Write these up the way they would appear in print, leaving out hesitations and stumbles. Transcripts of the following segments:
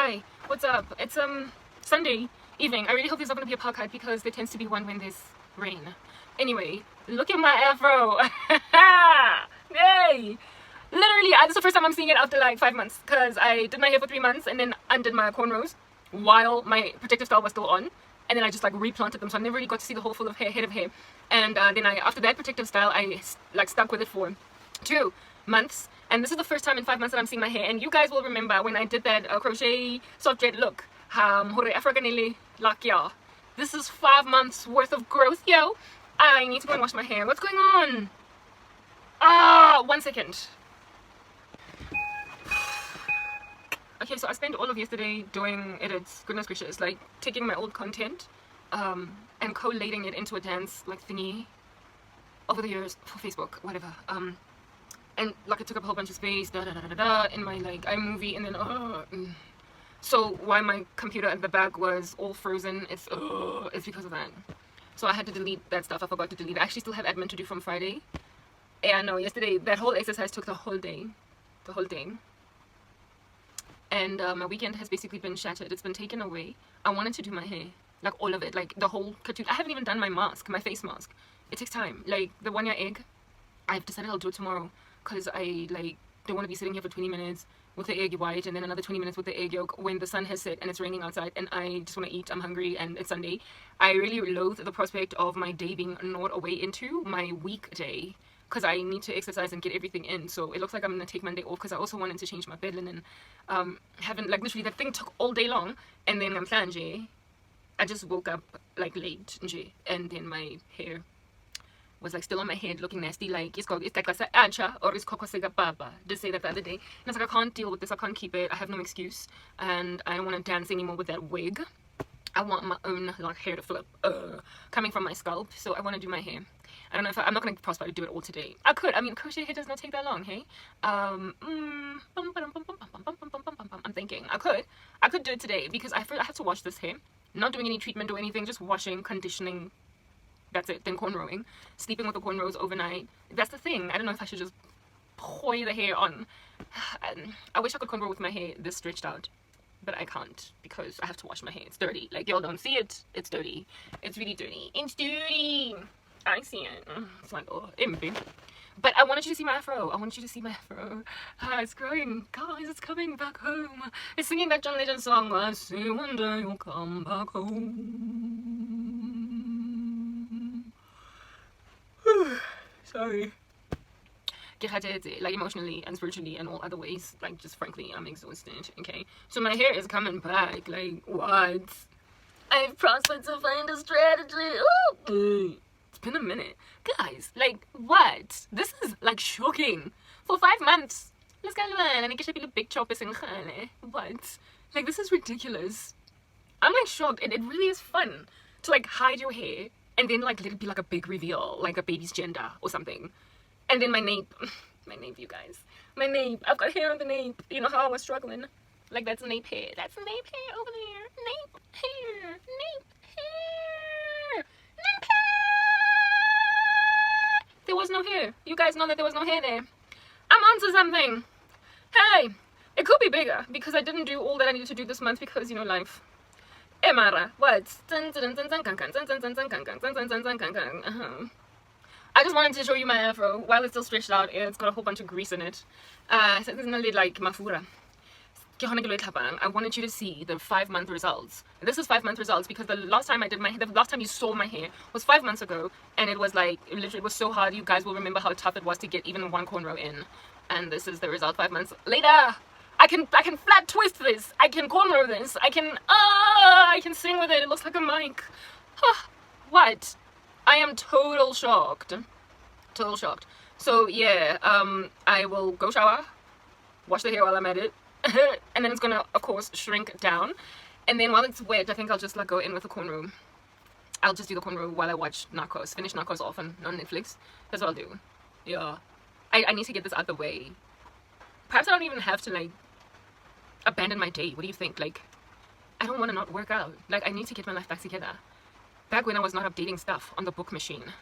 Hi, what's up? It's Sunday evening. I really hope there's not gonna be a podcast because there tends to be one when there's rain. Anyway, look at my afro. Yay! Literally, this is the first time I'm seeing it after like 5 months because I did my hair for 3 months and then undid my cornrows while my protective style was still on, and then I just like replanted them, so I never really got to see the whole full of hair, head of hair. And then after that protective style, I like stuck with it for 2 months, and this is the first time in 5 months that I'm seeing my hair. And you guys will remember when I did that crochet soft jet look. This is 5 months worth of growth, yo. I need to go and wash my hair. What's going on? 1 second. Okay, so I spent all of yesterday doing edits, goodness gracious, like taking my old content and collating it into a dance like thingy over the years for Facebook, whatever. And like it took up a whole bunch of space, in my like iMovie, and then so why my computer at the back was all frozen, it's because of that. So I had to delete that stuff. I forgot to delete it. I actually still have admin to do from Friday. And no, yesterday that whole exercise took the whole day, and my weekend has basically been shattered. It's been taken away. I wanted to do my hair, like all of it, like the whole cartoon. I haven't even done my mask, my face mask. It takes time. Like the 1 year egg, I've decided I'll do it tomorrow because I like don't want to be sitting here for 20 minutes with the egg white and then another 20 minutes with the egg yolk when the sun has set and it's raining outside and I just want to eat. I'm hungry and it's Sunday. I really loathe the prospect of my day being gnawed away into my weekday, because I need to exercise and get everything in. So it looks like I'm gonna take Monday off because I also wanted to change my bed linen. Haven't, like, literally that thing took all day long, and then I just woke up like late and then my hair was like still on my head looking nasty, like it's like a ancha or it's baba. Just say that the other day, and I was like, I can't deal with this, I can't keep it, I have no excuse, and I don't want to dance anymore with that wig. I want my own like hair to flip coming from my scalp, so I want to do my hair. I don't know if I'm not going to prosper to do it all today. I could. I mean, crochet hair does not take that long, hey? I'm thinking I could do it today because I have to wash this hair. Not doing any treatment or anything, just washing, conditioning. That's it. Then cornrowing, sleeping with the cornrows overnight. That's the thing. I don't know if I should just pour the hair on. I wish I could cornrow with my hair this stretched out, but I can't because I have to wash my hair. It's dirty. Like, y'all don't see it. It's dirty. It's really dirty. It's dirty. I see it. It's like, oh, empty. But I wanted you to see my afro. It's growing. Guys, it's coming back home. It's singing that John Legend song. I see one day you'll come back home. Sorry. Like emotionally and spiritually and all other ways. Like, just frankly, I'm exhausted. Okay? So my hair is coming back. Like, what? I've prospered to find a strategy. Ooh. It's been a minute. Guys, like, what? This is, like, shocking. For 5 months. Let's go and I get a big chop. What? Like, this is ridiculous. I'm, like, shocked. And it really is fun to, like, hide your hair and then, like, let it be, like, a big reveal. Like, a baby's gender or something. And then my nape. My nape, you guys. My nape. I've got hair on the nape. You know how I was struggling? Like, that's nape hair. That's nape hair over there. Nape hair. Nape hair. Nape hair. There was no hair. You guys know that there was no hair there. I'm onto something. Hey, it could be bigger because I didn't do all that I needed to do this month because, you know, life. Emara, what? I just wanted to show you my afro while it's still stretched out. It's got a whole bunch of grease in it. So it's not like mafura. I wanted you to see the 5 month results. This is 5 month results because the last time I did my hair, the last time you saw my hair was 5 months ago, and it was like, literally, it was so hard. You guys will remember how tough it was to get even one cornrow in. And this is the result 5 months later. I can flat twist this. I can cornrow this. I can sing with it. It looks like a mic. What? I am total shocked. Total shocked. So yeah, I will go shower, wash the hair while I'm at it. And then it's gonna, of course, shrink down, and then while it's wet, I think I'll just like go in with the cornrow. I'll just do the cornrow while I watch Narcos, finish Narcos off on Netflix. That's what I'll do. Yeah, I need to get this out the way. Perhaps I don't even have to like abandon my day. What do you think? Like, I don't want to not work out. Like, I need to get my life back together. Back when I was not updating stuff on the book machine,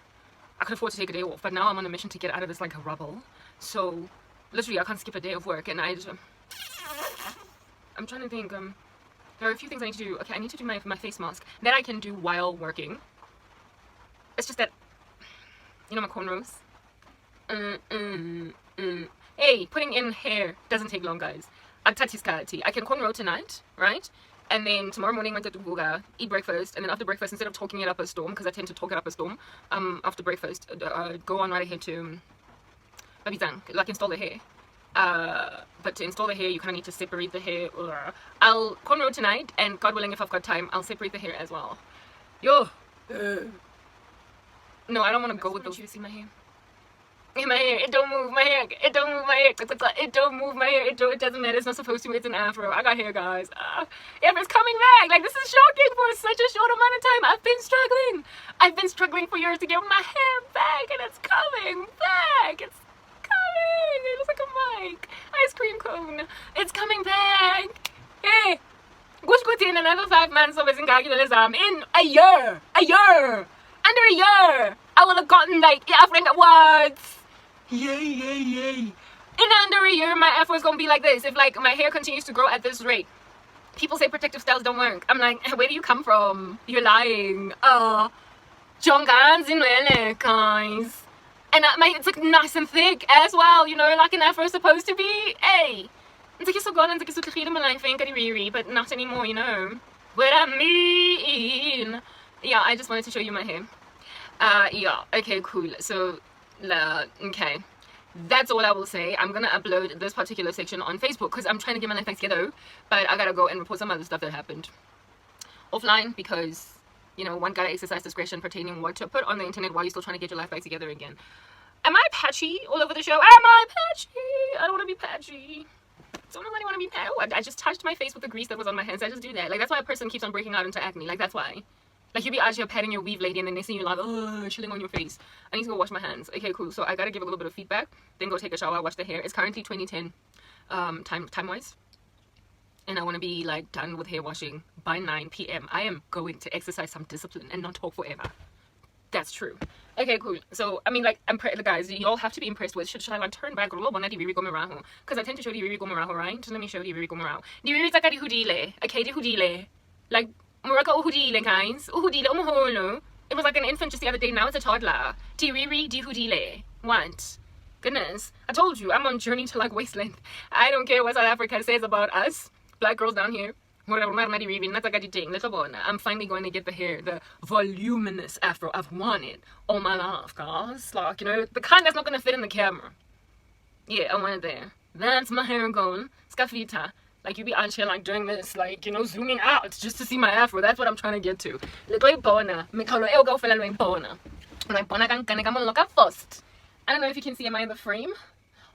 I could afford to take a day off, but now I'm on a mission to get out of this like rubble. So literally I can't skip a day of work, and I'm trying to think, There are a few things I need to do. Okay, I need to do my face mask. That I can do while working. It's just that, you know, my cornrows. Hey, putting in hair doesn't take long, guys. I can cornrow tonight, right? And then tomorrow morning, I went to Buga, eat breakfast, and then after breakfast, instead of talking it up a storm, because I tend to talk it up a storm, after breakfast, go on right ahead to like install the hair. But to install the hair, you kind of need to separate the hair. I'll cornrow tonight, and God willing, if I've got time, I'll separate the hair as well. Yo! No, I don't want to go with those. You see my hair? My hair, it don't move my hair, it don't move my hair, it don't move my hair, it doesn't matter, it's not supposed to, it's an afro. I got hair, guys. Yeah, but it's coming back. Like, this is shocking for such a short amount of time. I've been struggling for years to get my hair back, and it's coming back. It's coming. It looks like a mic. Ice cream cone. It's coming back. Hey, in another 5 months of incalculalism. In a year, under a year, I will have gotten like African awards. Yay. In under a year, my afro is gonna be like this. If like my hair continues to grow at this rate. People say protective styles don't work. I'm like, where do you come from? You're lying. Jongans in guys. And it's like nice and thick as well, you know, like an afro is supposed to be. Hey, it's like you're so gone and it's like my life ain't gonna but not anymore, you know. What I mean. Yeah, I just wanted to show you my hair. Yeah, okay, cool. So, okay. That's all I will say. I'm gonna upload this particular section on Facebook because I'm trying to get my life back together, but I gotta go and report some other stuff that happened offline because, you know, one gotta exercise discretion pertaining what to put on the internet while you're still trying to get your life back together again. Am I patchy all over the show? Am I patchy? I don't want to be patchy. Don't nobody want to be patchy. Oh, I just touched my face with the grease that was on my hands. I just do that. Like, that's why a person keeps on breaking out into acne. Like, that's why. Like, you'll be out here patting your weave lady and then next thing you're like, oh, chilling on your face. I need to go wash my hands. Okay, cool. So I gotta give a little bit of feedback. Then go take a shower, wash the hair. It's currently 2010 time-wise. And I want to be, like, done with hair washing by 9 p.m. I am going to exercise some discipline and not talk forever. That's true. Okay, cool. So, I mean, like, guys, you all have to be impressed with. Should I, like, turn back? Because I tend to show the Riri Gomeraho, right? Just let me show the Riri Gomeraho. The Riri Taka di Hudile. Okay, di Hudile. Like, Moraka Uhudile, guys. Uhudile, umuholo. It was like an infant just the other day. Now it's a toddler. Di Riri di Hudile. What? Goodness. I told you, I'm on journey to, like, waist length. I don't care what South Africa says about us. Black girls down here. I'm finally going to get the hair, the voluminous afro I've wanted all my life, guys. Like, you know, the kind that's not going to fit in the camera. Yeah, I want it there. That's my hair goal. Scafita. Like, you be out here, like, doing this, like, you know, zooming out just to see my afro. That's what I'm trying to get to. I don't know if you can see, am I in the frame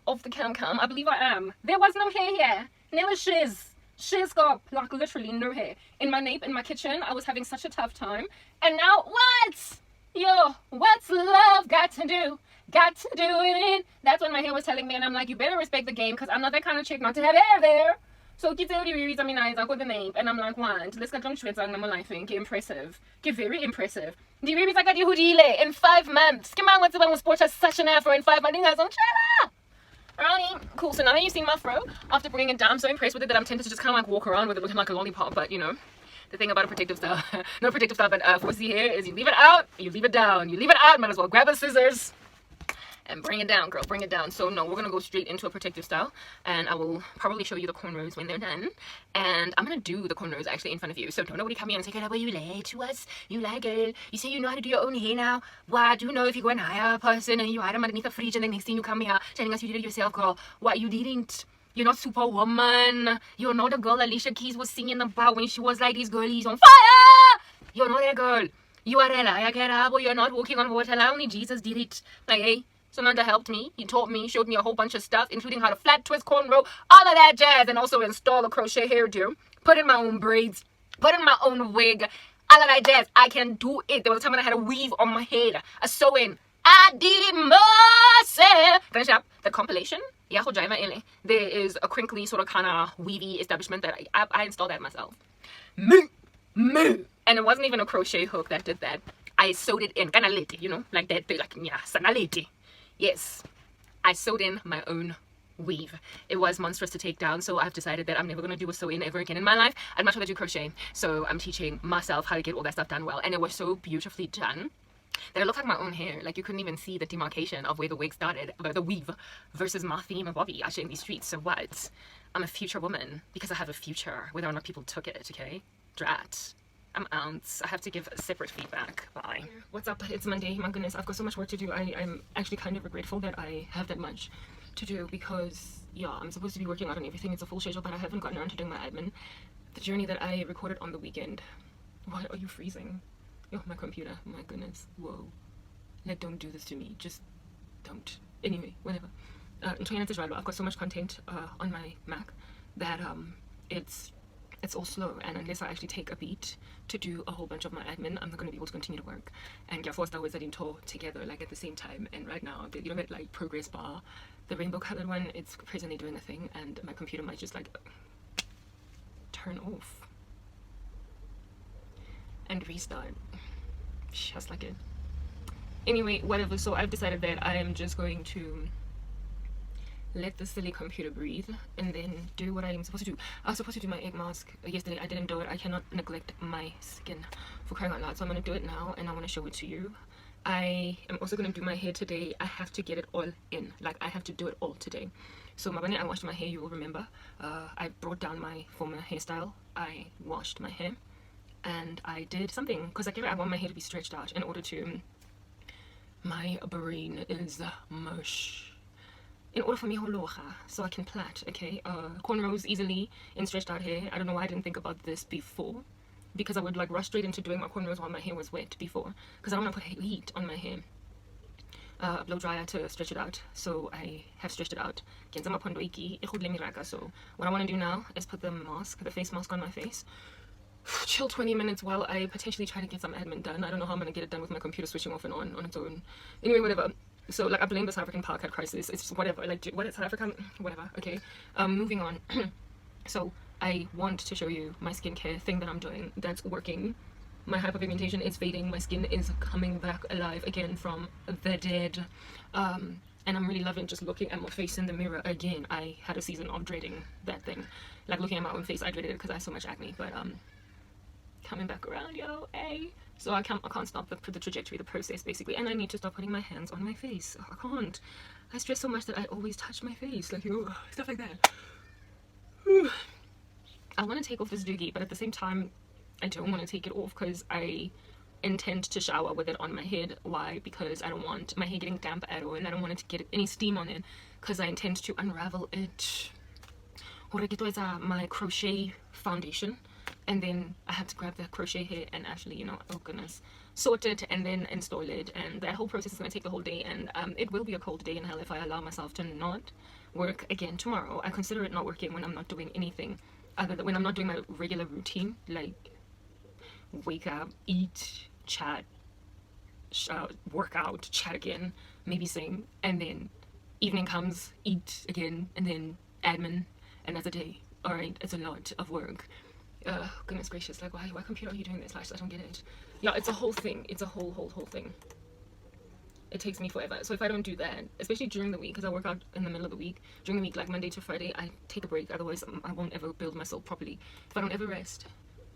of the cam? I believe I am. There was no hair here. Never shiz. She's got, like, literally no hair. In my nape, in my kitchen, I was having such a tough time. And now, what? Yo, what's love got to do? Got to do it. That's what my hair was telling me. And I'm like, you better respect the game, because I'm not that kind of chick not to have hair there. So, get the reason, I got the nape. And I'm like, what? Let's get some shwets on my life. Get impressive. Get very impressive. The reason I got you hudile in 5 months. Come on, what's about when sports has such an afro in 5 months? Guys, don't chill. Alrighty, cool. So now that you've seen my fro, after bringing it down, I'm so impressed with it that I'm tempted to just kind of like walk around with it looking like a lollipop. But you know, the thing about a protective style, no protective style, but foresee hair is you leave it out, you leave it down, you leave it out. Might as well grab a scissors and bring it down, girl, bring it down. So no, we're gonna go straight into a protective style, and I will probably show you the cornrows when they're done. And I'm gonna do the cornrows actually in front of you, so don't nobody come here and say, "Girl, you lie to us, you lie, girl. You say you know how to do your own hair now. Well, I do know if you go and hire a person and you hide them underneath the fridge, and then next thing you come here telling us you did it yourself, girl. What, you didn't? You're not Superwoman. You're not the girl Alicia Keys was singing about when she was like, these girlies on fire. You're not that girl. You are a liar, Kerabo. You're not walking on water. Only Jesus did it. Like, hey. Samantha helped me. He taught me, showed me a whole bunch of stuff, including how to flat twist, cornrow, all of that jazz, and also install a crochet hairdo, put in my own braids, put in my own wig, all of that jazz. I can do it. There was a time when I had a weave on my head, a sewing. I did it myself. Finish up the compilation. Yeah, there is a crinkly sort of kind of weavy establishment that I installed that myself. And it wasn't even a crochet hook that did that. I sewed it in, kind of you know, like that, like, yeah, sanalete. Yes, I sewed in my own weave. It was monstrous to take down, so I've decided that I'm never going to do a sew-in ever again in my life. I'd much rather do crochet, so I'm teaching myself how to get all that stuff done well, and it was so beautifully done that it looked like my own hair. Like, you couldn't even see the demarcation of where the wig started, the weave versus my theme of Bobby actually in these streets. So what? I'm a future woman because I have a future, whether or not people took it, okay? Drat. I'm out. I have to give separate feedback. Bye. What's up? It's Monday. My goodness, I've got so much work to do. I'm actually kind of regretful that I have that much to do because, yeah, I'm supposed to be working out on everything. It's a full schedule, but I haven't gotten around to doing my admin. The journey that I recorded on the weekend. Why are you freezing? Oh, my computer. My goodness. Whoa. Like, don't do this to me. Just don't. Anyway, whatever. I've got so much content on my Mac that it's all slow, and unless I actually take a beat to do a whole bunch of my admin, I'm not going to be able to continue to work. And get forced always in tour together, like at the same time. And right now, you know that like progress bar, the rainbow colored one, it's presently doing a thing, and my computer might just like turn off and restart. Just like it. Anyway, whatever. So I've decided that I am just going to let the silly computer breathe and then do what I am supposed to do. I was supposed to do my egg mask yesterday. I didn't do it. I cannot neglect my skin, for crying out loud. So I'm going to do it now, and I want to show it to you. I am also going to do my hair today. I have to get it all in. Like, I have to do it all today. So when I washed my hair, you will remember, I brought down my former hairstyle. I washed my hair, and I did something, because I want my hair to be stretched out in order to... My brain is mush. In order for me so I can plait, okay? Cornrows easily in stretched out hair. I don't know why I didn't think about this before, because I would like rush straight into doing my cornrows while my hair was wet before, because I don't want to put heat on my hair. Blow dryer to stretch it out, so I have stretched it out. So what I want to do now is put the face mask on my face. Chill 20 minutes while I potentially try to get some admin done. I don't know how I'm going to get it done with my computer switching off and on its own. Anyway, whatever. So, like, I blame the South African power cut crisis. It's just whatever. Like, what is South Africa? Whatever, okay? Moving on. So, I want to show you my skincare thing that I'm doing that's working. My hyperpigmentation is fading. My skin is coming back alive again from the dead. And I'm really loving just looking at my face in the mirror again. I had a season of dreading that thing. Like, looking at my own face, I dreaded it because I have so much acne. But, coming back around, yo, hey. So I can't stop the trajectory, the process, basically. And I need to stop putting my hands on my face. I can't. I stress so much that I always touch my face, like, you know, stuff like that. I want to take off this doogie, but at the same time, I don't want to take it off because I intend to shower with it on my head. Why? Because I don't want my hair getting damp at all, and I don't want it to get any steam on it, because I intend to unravel it. My crochet foundation. And then I had to grab the crochet hair and actually, you know, oh goodness, sort it and then install it. And that whole process is going to take the whole day. And it will be a cold day in hell if I allow myself to not work again tomorrow. I consider it not working when I'm not doing anything other than when I'm not doing my regular routine, like wake up, eat, chat, work out, chat again, maybe sing, and then evening comes, eat again, and then admin, and that's a day. All right, it's a lot of work. Goodness gracious, like, why computer are you doing this? Like, I don't get it. Yeah, it's a whole thing. It's a whole thing. It takes me forever. So if I don't do that, especially during the week, because I work out in the middle of the week, during the week, like Monday to Friday, I take a break. Otherwise, I won't ever build myself properly. If I don't ever rest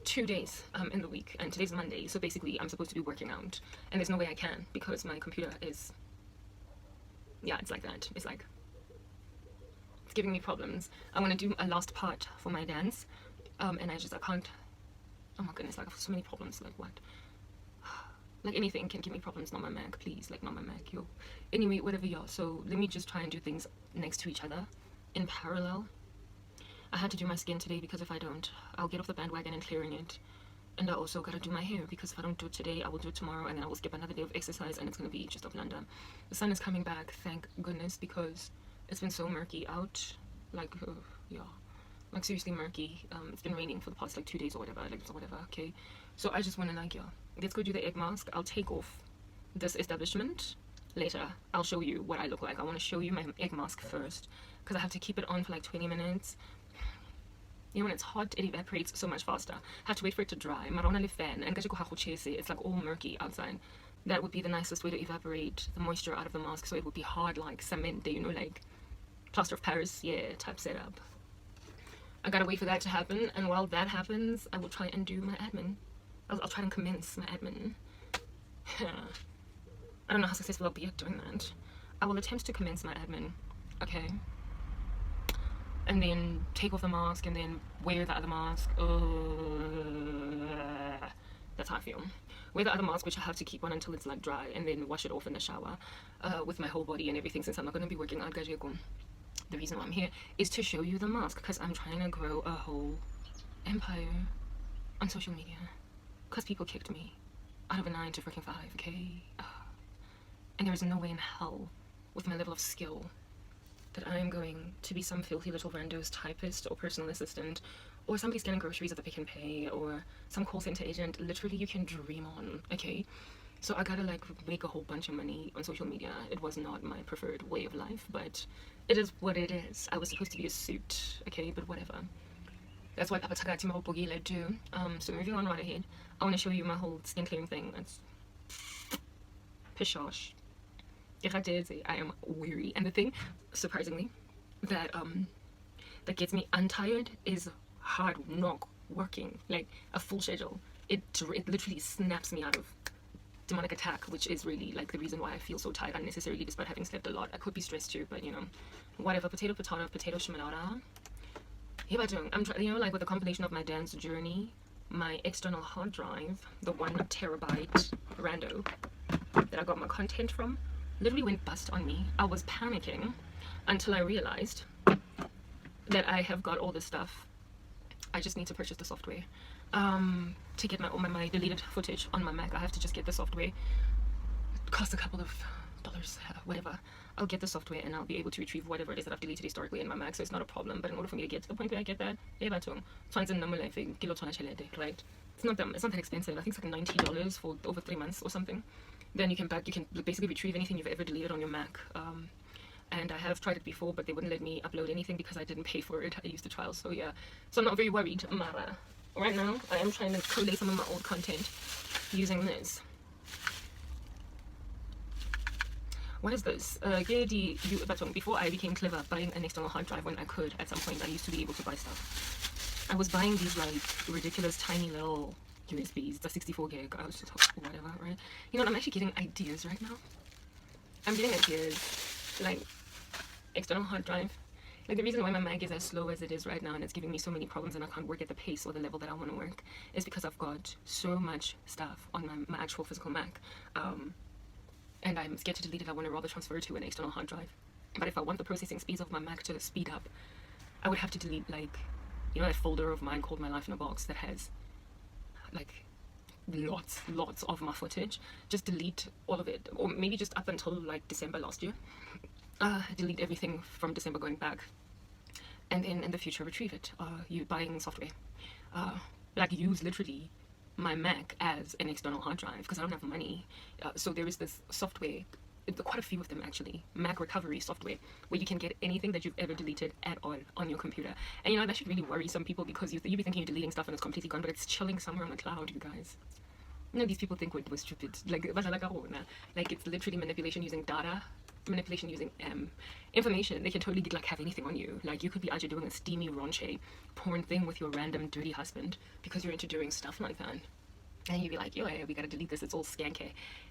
2 days in the week, and today's Monday, so basically I'm supposed to be working out, and there's no way I can, because my computer is, yeah, it's like that. It's like, it's giving me problems. I want to do a last part for my dance. And I can't, oh my goodness, like, I have so many problems, like, what? Like, anything can give me problems, not my Mac, please, like, not my Mac, yo. Anyway, whatever, y'all, so let me just try and do things next to each other, in parallel. I had to do my skin today, because if I don't, I'll get off the bandwagon and clearing it. And I also gotta do my hair, because if I don't do it today, I will do it tomorrow, and then I will skip another day of exercise, and it's gonna be just a blunder. The sun is coming back, thank goodness, because it's been so murky out, like, yeah. Like, seriously murky. It's been raining for the past like 2 days or whatever, okay? So I just want to, like, yeah, let's go do the egg mask. I'll take off this establishment later. I'll show you what I look like. I want to show you my egg mask first, because I have to keep it on for like 20 minutes. You know, when it's hot, it evaporates so much faster. I have to wait for it to dry. Fan, and it's like all murky outside. That would be the nicest way to evaporate the moisture out of the mask, so it would be hard like cement, you know, like plaster of Paris, yeah, type setup. I gotta wait for that to happen, and while that happens, I will try and do my admin. I'll try and commence my admin. I don't know how successful I'll be at doing that. I will attempt to commence my admin, okay? And then take off the mask, and then wear the other mask. That's how I feel. Wear the other mask, which I have to keep on until it's like dry, and then wash it off in the shower with my whole body and everything, since I'm not going to be working out. The reason why I'm here is to show you the mask, because I'm trying to grow a whole empire on social media, because people kicked me out of a 9 to freaking 5, okay? And there is no way in hell, with my level of skill, that I am going to be some filthy little rando's typist or personal assistant, or somebody scanning groceries at the Pick and Pay, or some call center agent. Literally, you can dream on, okay? So I gotta like make a whole bunch of money on social media. It was not my preferred way of life, but it is what it is. I was supposed to be a suit, okay, but whatever. That's what Papatakati Mahopogile do. So moving on right ahead, I want to show you my whole skin clearing thing. That's pishosh. I am weary, and the thing, surprisingly, that gets me untired is hard knock working, like a full schedule. It literally snaps me out of demonic attack, which is really like the reason why I feel so tired unnecessarily, despite having slept a lot. I could be stressed too, but you know, whatever. Potato shimanara. I'm trying, you know, like with the compilation of my dance journey, my external hard drive, the 1 terabyte rando that I got my content from, literally went bust on me. I was panicking until I realized that I have got all this stuff. I just need to purchase the software to get my deleted footage on my Mac. I have to just get the software. It costs a couple of dollars, whatever. I'll get the software and I'll be able to retrieve whatever it is that I've deleted historically in my Mac, so it's not a problem. But in order for me to get to the point where I get that, right? It's not that expensive. I think it's like $90 for over 3 months or something. Then you can basically retrieve anything you've ever deleted on your Mac. And I have tried it before, but they wouldn't let me upload anything because I didn't pay for it. I used the trial, so yeah. So I'm not very worried, Mara. Right now, I am trying to collate some of my old content using this. What is this? Before I became clever buying an external hard drive when I could, at some point I used to be able to buy stuff. I was buying these like ridiculous tiny little USBs, the 64 gig, I was just whatever, right? You know what, I'm actually getting ideas right now. I'm getting ideas, like external hard drive. Like the reason why my Mac is as slow as it is right now and it's giving me so many problems and I can't work at the pace or the level that I want to work is because I've got so much stuff on my actual physical Mac. And I'm scared to delete it. I want to rather transfer it to an external hard drive. But if I want the processing speeds of my Mac to speed up, I would have to delete, like, you know, that folder of mine called My Life in a Box that has like lots of my footage. Just delete all of it, or maybe just up until like December last year. Delete everything from December going back, and then in the future retrieve it. You buying software, like use literally my Mac as an external hard drive because I don't have money. So there is this software, quite a few of them actually, Mac recovery software, where you can get anything that you've ever deleted at all on your computer. And you know, that should really worry some people because you be thinking you're deleting stuff and it's completely gone, but it's chilling somewhere on the cloud, you guys. You know, these people think we're stupid. Like it's literally manipulation using data, manipulation using information. They can totally have anything on you. Like you could be out here doing a steamy raunchy porn thing with your random dirty husband because you're into doing stuff like that. And you'd be like, yo, hey, we gotta delete this, it's all skanky.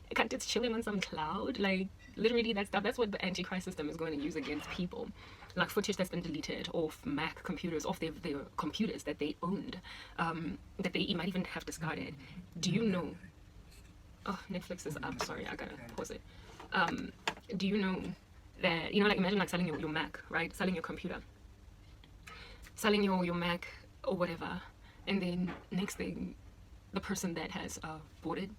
It's chilling on some cloud. Like literally that's what the Antichrist system is going to use against people. Like footage that's been deleted off Mac computers, off their computers that they owned, that they might even have discarded. Do you know? Oh, Netflix is up. Sorry, I gotta pause it. Do you know that, you know, like imagine like selling your Mac, right? Selling your computer, selling your Mac or whatever, and then next thing, the person that has bought it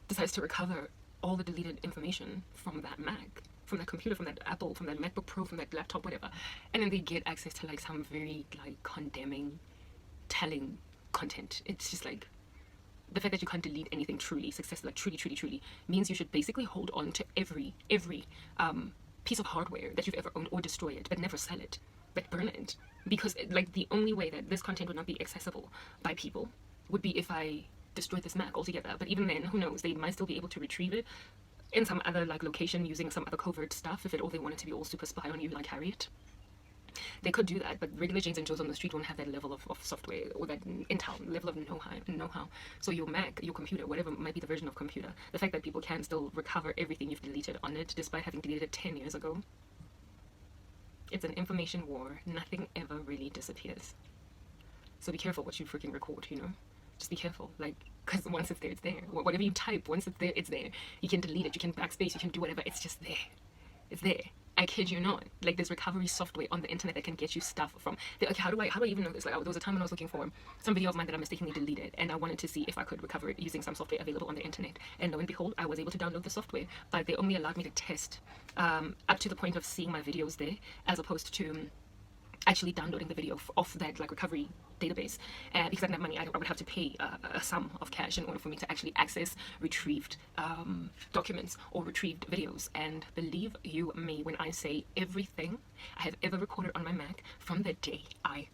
decides to recover all the deleted information from that Mac, from that computer, from that Apple, from that MacBook Pro, from that laptop, whatever, and then they get access to like some very like condemning, telling content. It's just like the fact that you can't delete anything truly successful, like truly means you should basically hold on to every piece of hardware that you've ever owned, or destroy it, but never sell it, but burn it, because like the only way that this content would not be accessible by people would be if I destroyed this Mac altogether. But even then, who knows, they might still be able to retrieve it in some other like location using some other covert stuff, if they wanted to be all super spy on you like Harriet. They could do that, but regular Janes and Joes on the street won't have that level of software or that intel level of know-how. So your Mac, your computer, whatever might be the version of computer, the fact that people can still recover everything you've deleted on it despite having deleted it 10 years ago, it's an information war. Nothing ever really disappears. So be careful what you freaking record, you know? Just be careful, like, because once it's there, it's there. Whatever you type, once it's there, it's there. You can delete it, you can backspace, you can do whatever, it's just there. It's there. I kid you not. Like, there's recovery software on the internet that can get you stuff from. Okay, how do I even know this? Like, there was a time when I was looking for some video of mine that I mistakenly deleted, and I wanted to see if I could recover it using some software available on the internet. And lo and behold, I was able to download the software, but they only allowed me to test up to the point of seeing my videos there, as opposed to actually downloading the video off that like recovery database, because I didn't have money. I would have to pay a sum of cash in order for me to actually access retrieved documents or retrieved videos. And believe you me when I say everything I have ever recorded on my Mac from the day I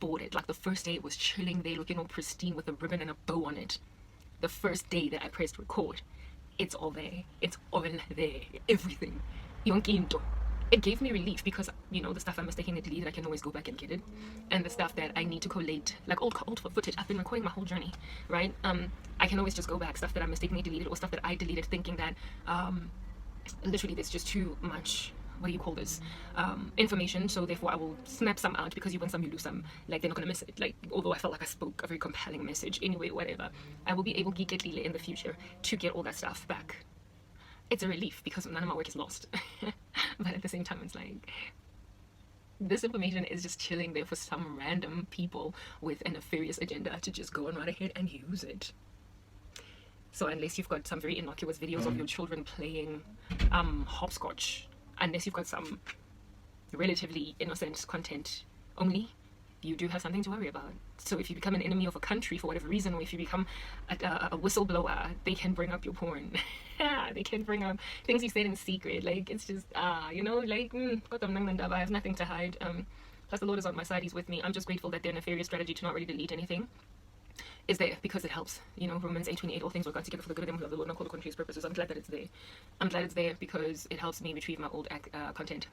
bought it, like the first day it was chilling there looking all pristine with a ribbon and a bow on it, the first day that I pressed record, it's all there. It's all there. Everything. Yonke into. It gave me relief because, you know, the stuff I mistakenly deleted, I can always go back and get it. And the stuff that I need to collate, like old footage, I've been recording my whole journey, right? I can always just go back, stuff that I mistakenly deleted or stuff that I deleted thinking that literally there's just too much, what do you call this, information, so therefore I will snap some out, because you win some, you lose some, like they're not gonna miss it. Like, although I felt like I spoke a very compelling message, anyway, whatever, I will be able to get in the future to get all that stuff back. It's a relief because none of my work is lost. But at the same time, it's like, this information is just chilling there for some random people with a nefarious agenda to just go on right ahead and use it. So unless you've got some very innocuous videos of your children playing hopscotch, unless you've got some relatively innocent content only, you do have something to worry about. So if you become an enemy of a country for whatever reason, or if you become a whistleblower, they can bring up your porn. They can bring up things you said in secret. Like, it's just, you know, like, I have nothing to hide. Plus the Lord is on my side, He's with me. I'm just grateful that their nefarious strategy to not really delete anything is there, because it helps. You know, Romans 8:28, all things work out together for the good of them who love the Lord and are called according to His purposes. I'm glad that it's there. I'm glad it's there because it helps me retrieve my old content.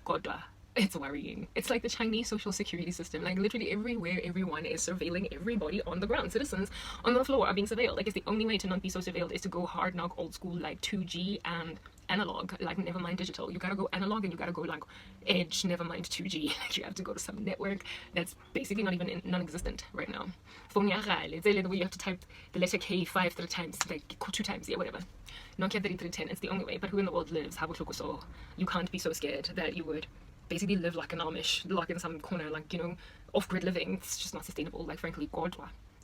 God, it's worrying. It's like the Chinese social security system. Like, literally everywhere, everyone is surveilling everybody on the ground. Citizens on the floor are being surveilled. Like, it's the only way to not be so surveilled is to go hard knock old school, like 2G and analog, like never mind digital. You gotta go analog and you gotta go like edge, never mind 2G. Like, you have to go to some network that's basically not even non-existent right now. Where you have to type the letter K 3 times, like 2 times, yeah, whatever. Nokia 3310, it's the only way. But who in the world lives? So you can't be so scared that you would basically live like an Amish, like in some corner, like, you know, off-grid living. It's just not sustainable. Like, frankly, God,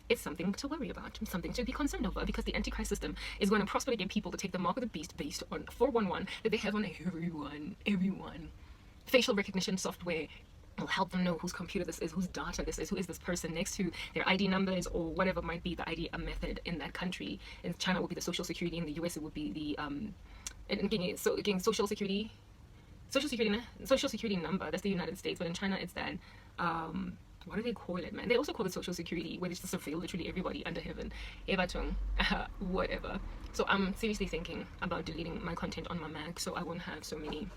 it's something to worry about, something to be concerned over, because the Antichrist system is going to prosper to get people to take the mark of the beast based on 411 that they have on everyone. Facial recognition software will help them know whose computer this is, whose data this is, who is this person next to their ID numbers or whatever might be the ID method in that country. In China, it would be the social security. In the US, it would be the social security number. That's the United States. But in China, it's that what do they call it, man? They also call it social security, where they just surveil literally everybody under heaven. Whatever. So I'm seriously thinking about deleting my content on my Mac, so I won't have so many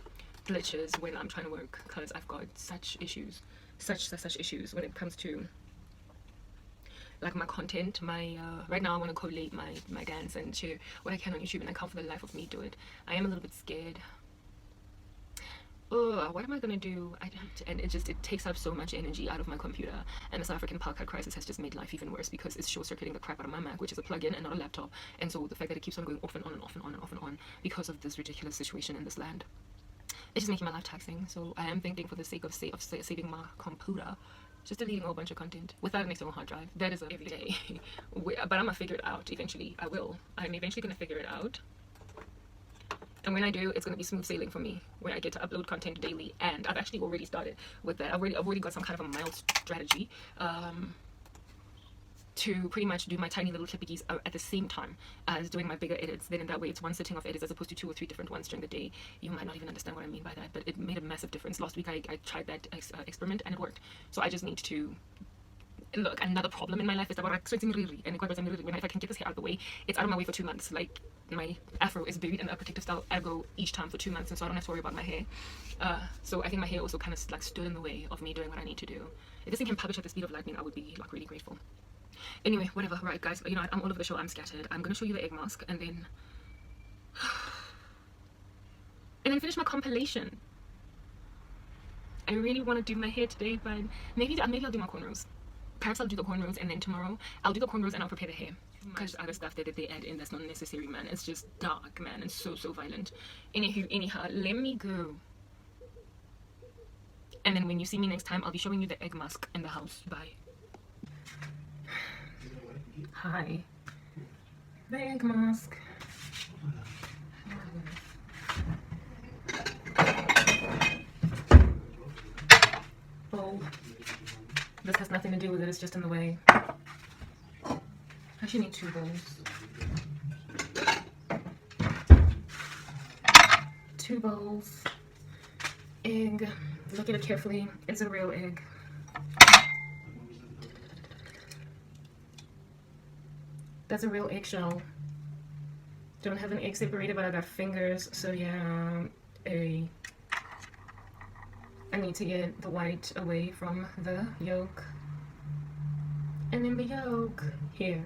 glitches when I'm trying to work, because I've got such issues, such issues when it comes to like my content. Right now I want to collate my dance and share what I can on YouTube, and I can't for the life of me do it. I am a little bit scared. What am I gonna do? And it takes up so much energy out of my computer, and the South African power cut crisis has just made life even worse, because it's short circuiting the crap out of my Mac, which is a plug-in and not a laptop. And so the fact that it keeps on going off and on and off and on and off and on because of this ridiculous situation in this land, it's just making my life taxing. So I am thinking, for the sake of saving my computer, just deleting a whole bunch of content without an external hard drive. That is every day. But I'm gonna figure it out eventually. I'm eventually gonna figure it out. And when I do, it's going to be smooth sailing for me, where I get to upload content daily. And I've actually already started with that. I've already got some kind of a mild strategy to pretty much do my tiny little clippies at the same time as doing my bigger edits. Then in that way, it's one sitting of edits as opposed to 2 or 3 different ones during the day. You might not even understand what I mean by that, but it made a massive difference. Last week, I tried that experiment, and it worked. So I just need to... Look, another problem in my life is that when if I can get this hair out of the way, it's out of my way for 2 months. Like, my afro is buried in a protective style eyebrow each time for 2 months, and so I don't have to worry about my hair. So I think my hair also kind of like stood in the way of me doing what I need to do. If this thing can publish at the speed of lightning, I would be like really grateful. Anyway, whatever. Right, guys, you know, I'm all over the show. I'm scattered. I'm gonna show you the egg mask and then finish my compilation. I really want to do my hair today, but maybe I'll do my cornrows. Perhaps I'll do the cornrows, and then tomorrow I'll do the cornrows and I'll prepare the hair. Because other stuff that they add in that's not necessary, man. It's just dark, man, and so violent. Anyhow, let me go. And then when you see me next time, I'll be showing you the egg mask in the house. Bye. Hi. The egg mask. Oh, this has nothing to do with it. It's just in the way. I actually need 2 bowls. 2 bowls. Egg. Look at it carefully. It's a real egg. That's a real eggshell. Don't have an egg separated, but I got fingers. So yeah, I need to get the white away from the yolk. And then the yolk here.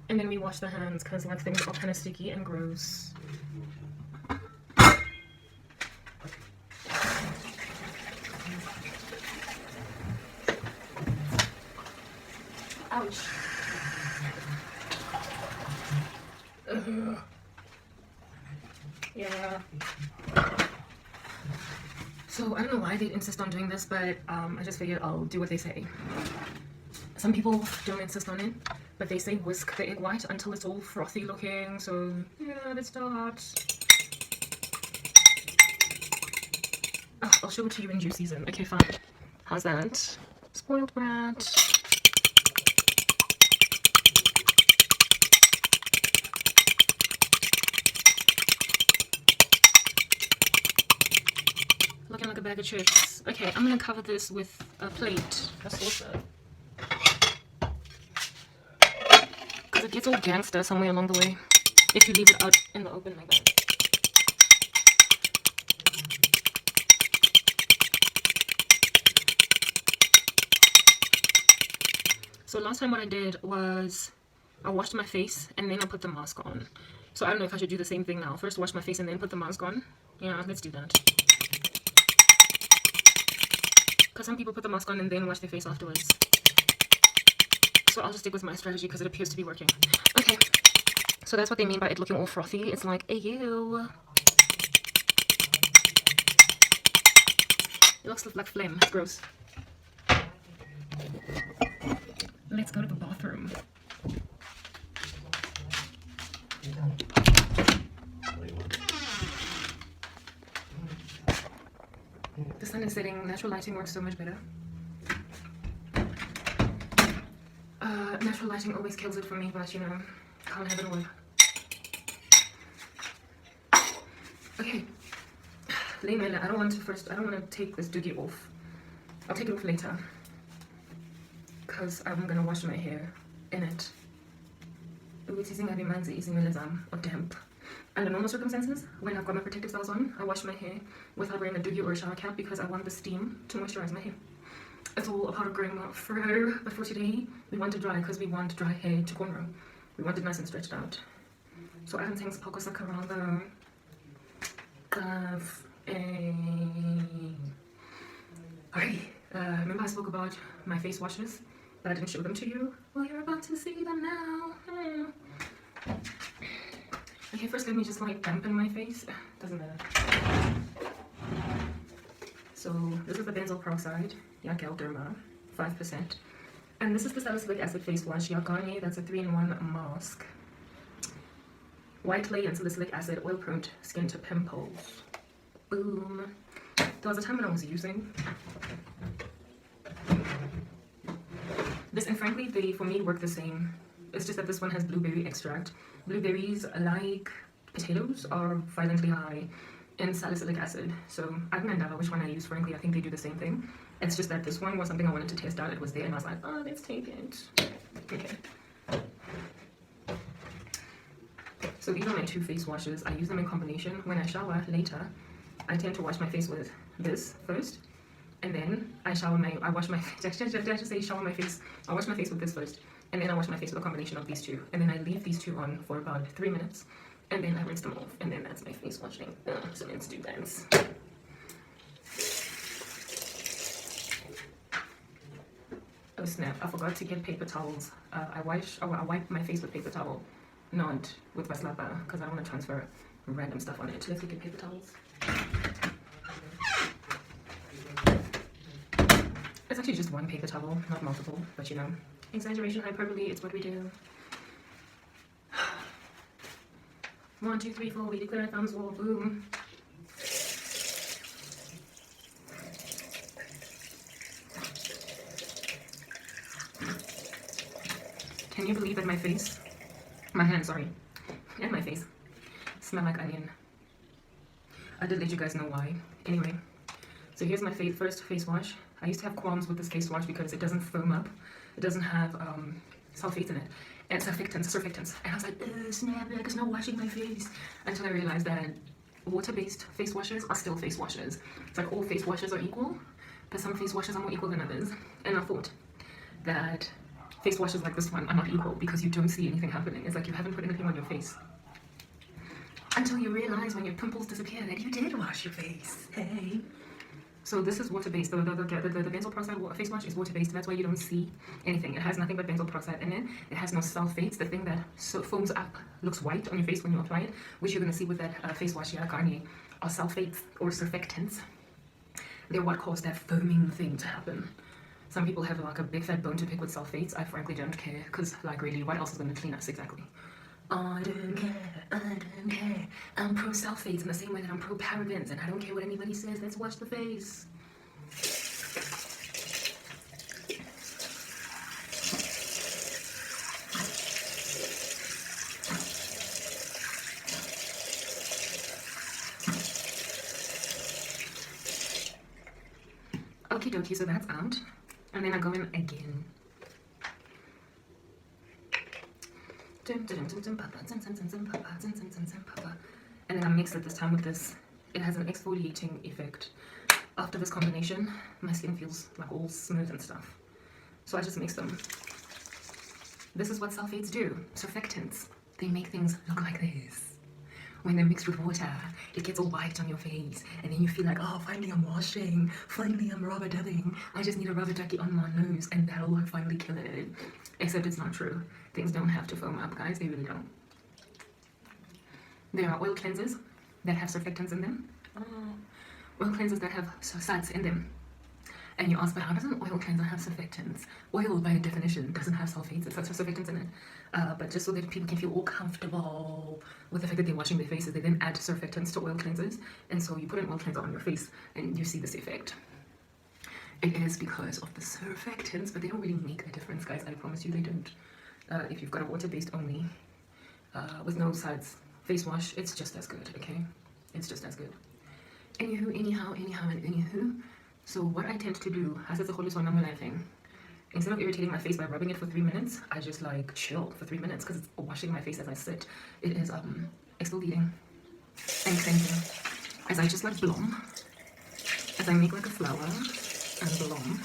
And then we wash the hands because like things are kind of sticky and gross. Ouch. Yeah. So I don't know why they insist on doing this, but I just figured I'll do what they say. Some people don't insist on it, but they say whisk the egg white until it's all frothy looking. So yeah, let's start. Oh, I'll show it to you in due season. Okay, fine. How's that? Spoiled brat. Looking like a bag of chips. Okay, I'm gonna cover this with a plate, a saucer. Because it gets all gangster somewhere along the way if you leave it out in the open like that. So last time what I did was I washed my face and then I put the mask on. So I don't know if I should do the same thing now. First wash my face and then put the mask on. Yeah, let's do that. Because some people put the mask on and then wash their face afterwards. So I'll just stick with my strategy because it appears to be working. Okay, so that's what they mean by it looking all frothy. It's like, ew. It looks like phlegm. It's gross. Let's go to the bathroom. The sun is setting. Natural lighting works so much better. Natural lighting always kills it for me, but you know, can't have it all. Okay. I don't want to take this doogie off. I'll take it off later. Because I'm gonna wash my hair in it. Or damp. Under normal circumstances, when I've got my protective styles on, I wash my hair without wearing a doogie or a shower cap because I want the steam to moisturize my hair. It's all a part of growing up fur, but for today, we want it dry because we want dry hair to cornrow. We want it nice and stretched out. So I think poco sacarado of a... remember I spoke about my face washes, but I didn't show them to you? Well, you're about to see them now. Okay, first let me just like dampen my face. Doesn't matter. So this is the benzoyl peroxide, Galderma, 5%. And this is the salicylic acid face wash, Garnier, that's a 3-in-1 mask. White clay and salicylic acid, oil prone skin to pimples. Boom. There was a time when I was using this, and frankly, they for me work the same. It's just that this one has blueberry extract. Blueberries, like potatoes, are violently high in salicylic acid. So I don't know which one I use, frankly. I think they do the same thing. It's just that this one was something I wanted to test out. It was there and I was like, oh, let's take it. Okay. So these are my 2 face washes. I use them in combination. When I shower later, I tend to wash my face with this first, and then I wash my face. I wash my face with this first, and then I wash my face with a combination of these 2, and then I leave these 2 on for about 3 minutes, and then I rinse them off, and then that's my face washing. So let's do that. Oh snap, I forgot to get paper towels. I wipe my face with paper towel, not with Vaslapa, because I don't want to transfer random stuff on it. Let's get paper towels. It's actually just 1 paper towel, not multiple, but you know, exaggeration, hyperbole, it's what we do. 1, 2, 3, 4, we declare thumbs war, boom. Can you believe that my hands, sorry, and my face smell like onion? I did let you guys know why. Anyway, so here's my first face wash. I used to have qualms with this face wash because it doesn't foam up. It doesn't have sulfates in it. And surfactants. And I was like, snap, there's no washing my face. Until I realized that water-based face washes are still face washes. It's like all face washes are equal, but some face washes are more equal than others. And I thought that face washes like this one are not equal because you don't see anything happening. It's like you haven't put anything on your face. Until you realize when your pimples disappear that you did wash your face. Hey. So this is water-based. The benzoyl peroxide face wash is water-based. That's why you don't see anything. It has nothing but benzoyl peroxide in it. It has no sulfates. The thing that foams up looks white on your face when you apply it, which you're going to see with that face wash here, Garnier, are sulfates or surfactants. They're what cause that foaming thing to happen. Some people have like a big fat bone to pick with sulfates. I frankly don't care, because like really, what else is going to clean us exactly? I don't care. I'm pro sulfates in the same way that I'm pro parabens, and I don't care what anybody says. Let's wash the face. Okie dokie, so that's out. And then I go in again. And then I mix it this time with this. It has an exfoliating effect. After this combination, my skin feels like all smooth and stuff. So I just mix them. This is what sulfates do. Surfactants. They make things look like this. When they're mixed with water, it gets all white on your face, and then you feel like, oh, finally I'm washing, finally I'm rubber dubbing, I just need a rubber ducky on my nose, and that'll finally kill it. Except it's not true. Things don't have to foam up, guys, they really don't. There are oil cleansers that have surfactants in them. Oil cleansers that have salts in them. And you ask, but how does an oil cleanser have surfactants? Oil, by definition, doesn't have sulfates. It has surfactants in it. But just so that people can feel all comfortable with the fact that they're washing their faces, they then add surfactants to oil cleansers. And so you put an oil cleanser on your face, and you see this effect. It is because of the surfactants, but they don't really make a difference, guys. I promise you they don't. If you've got a water-based only, with no sides face wash, it's just as good, okay? It's just as good. Anywho, anyhow, and anywho. So what I tend to do, instead of irritating my face by rubbing it for 3 minutes, I just like chill for 3 minutes because it's washing my face as I sit. It is exfoliating and cleansing. As I just like blom, as I make like a flower and blom.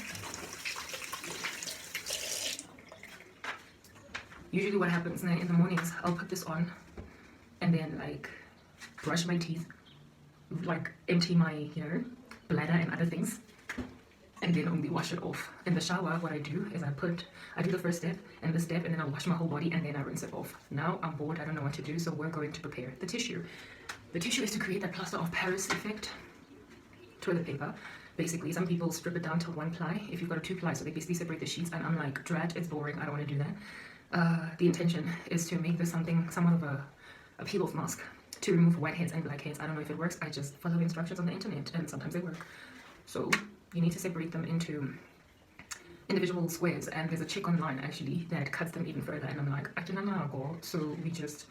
Usually what happens now in the mornings, I'll put this on and then like brush my teeth, like empty my, you know, bladder and other things, and then only wash it off. In the shower, what I do is I do the first step and the step, and then I wash my whole body, and then I rinse it off. Now I'm bored, I don't know what to do, so we're going to prepare the tissue. The tissue is to create that plaster of Paris effect toilet paper. Basically, some people strip it down to 1 ply. If you've got a 2 ply, so they basically separate the sheets, and I'm like, drat, it's boring, I don't want to do that. The intention is to make this somewhat of a peel-off mask to remove whiteheads and blackheads. I don't know if it works. I just follow instructions on the internet, and sometimes they work. So you need to separate them into individual squares, and there's a chick online actually that cuts them even further, and I'm like, I don't know. So we just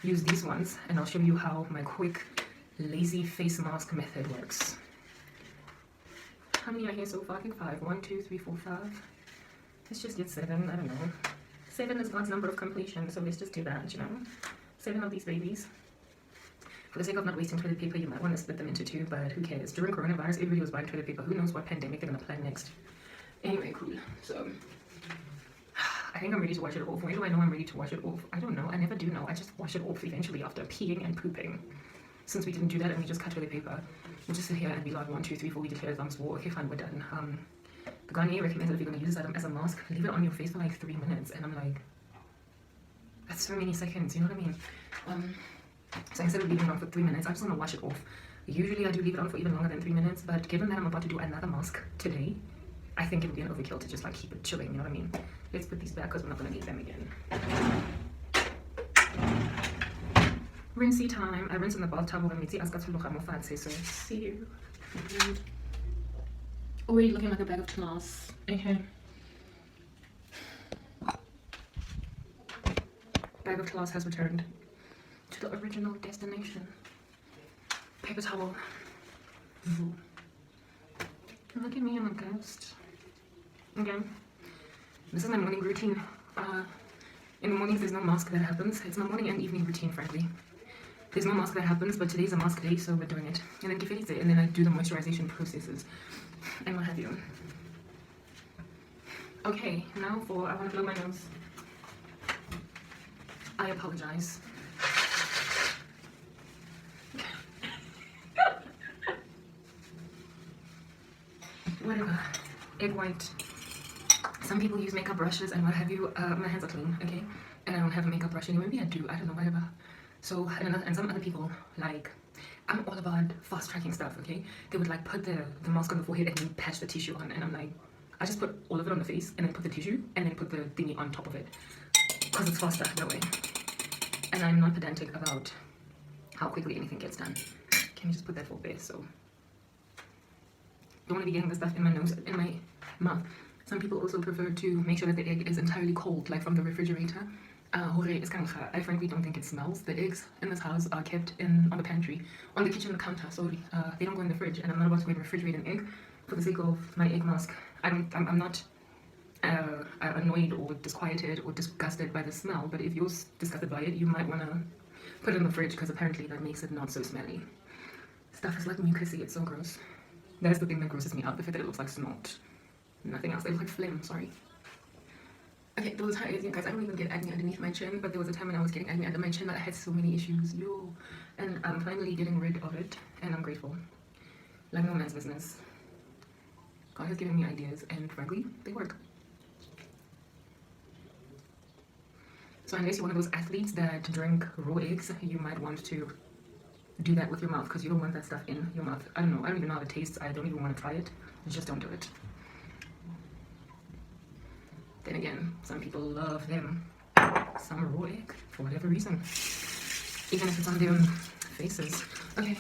use these ones, and I'll show you how my quick lazy face mask method works. How many are here so far? I think 5. 1, 2, 3, 4, 5. Let's just get 7. I don't know. 7 is God's number of completion, so let's just do that, you know. 7 of these babies. For the sake of not wasting toilet paper, you might want to split them into 2, but who cares? During coronavirus, everybody was buying toilet paper. Who knows what pandemic they're going to plan next? Anyway, cool. So, I think I'm ready to wash it off. Why do I know I'm ready to wash it off? I don't know. I never do know. I just wash it off eventually after peeing and pooping. Since we didn't do that and we just cut toilet paper, we'll just sit here and be like, 1, 2, 3, 4, we declare Islamic war. Okay, fine, we're done. The Garnier recommends that if you're going to use this item as a mask, leave it on your face for like 3 minutes. And I'm like, that's so many seconds, you know what I mean? So instead of leaving it on for 3 minutes, I just want to wash it off. Usually I do leave it on for even longer than 3 minutes, but given that I'm about to do another mask today, I think it would be an overkill to just like keep it chilling, you know what I mean? Let's put these back because we're not going to need them again. Rinsey time. I rinse in the bathtub when we see so see you. Already looking like a bag of class. Okay. Bag of class has returned to the original destination. Paper towel. Ooh. Look at me, I'm a ghost. Okay. This is my morning routine. In the mornings there's no mask that happens. It's my morning and evening routine, frankly. There's no mask that happens, but today's a mask day, so we're doing it. And then Kifeli's it, and then I do the moisturization processes and what have you. Okay, now for I want to blow my nose. I apologize. Whatever. Egg white. Some people use makeup brushes and what have you. My hands are clean, okay? And I don't have a makeup brush anymore. Maybe I do. I don't know, whatever. So, and some other people, like, I'm all about fast tracking stuff, okay? They would like put the mask on the forehead and then patch the tissue on. And I'm like, I just put all of it on the face and then put the tissue and then put the thingy on top of it. Because it's faster that way. And I'm not pedantic about how quickly anything gets done. Can you just put that for there? So, don't want to be getting the stuff in my nose, in my mouth. Some people also prefer to make sure that the egg is entirely cold, like from the refrigerator. I frankly don't think it smells. The eggs in this house are kept on the pantry, on the kitchen counter, sorry. They don't go in the fridge, and I'm not about to go and refrigerate an egg for the sake of my egg mask. I'm not annoyed or disquieted or disgusted by the smell, but if you're disgusted by it, you might want to put it in the fridge because apparently that makes it not so smelly. Stuff is like mucousy, it's so gross. That is the thing that grosses me out, the fact that it looks like snot. Nothing else, it looks like phlegm, sorry. Okay, there was how it is, you guys. I don't even get acne underneath my chin, but there was a time when I was getting acne under my chin that I had so many issues, and I'm finally getting rid of it, and I'm grateful. Like no man's business. God has given me ideas, and frankly, they work. So unless you're one of those athletes that drink raw eggs, you might want to do that with your mouth, because you don't want that stuff in your mouth. I don't know, I don't even know how it tastes. I don't even want to try it. Just don't do it. Then again, some people love them some raw egg for whatever reason, even if it's on their faces. Okay,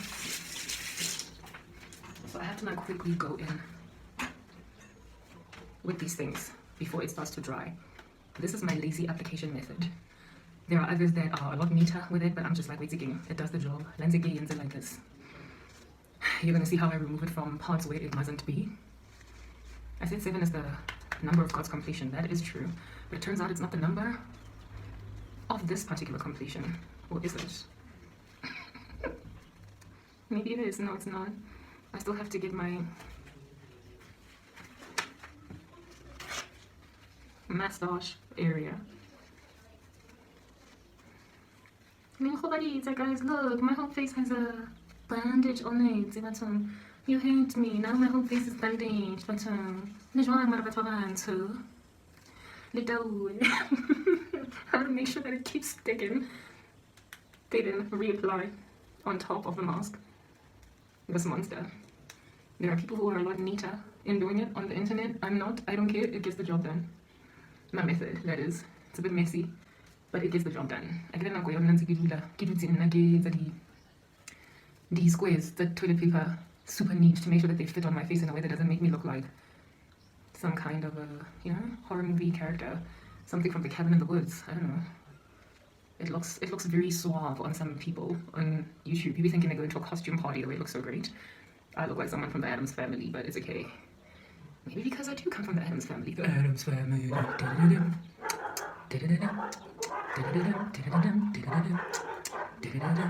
so I have to now quickly go in with these things before it starts to dry. This is my lazy application method. There are others that are a lot neater with it, but I'm just like, wait again, it does the job. Lens again, like this. You're gonna see how I remove it from parts where it mustn't be. I said 7 is the number of God's completion. That is true, but it turns out it's not the number of this particular completion. Or is it? Maybe it is. No, it's not. I still have to get my mustache area. Guys, look, my whole face has a bandage on it. You hate me. Now my whole face is bandaged. But I have to make sure that it keeps sticking. They then reapply on top of the mask. This monster. There are people who are a lot neater in doing it on the internet. I'm not. I don't care. It gets the job done. My method, that is. It's a bit messy, but it gets the job done. I get these squares, the toilet paper, super neat to make sure that they fit on my face in a way that doesn't make me look like some kind of a, horror movie character. Something from the cabin in the woods. I don't know. It looks very suave on some people on YouTube. People thinking they're going to a costume party the way it looks so great. I look like someone from the Addams Family, but it's okay. Maybe because I do come from the Addams Family. The Addams Family. Addams Family.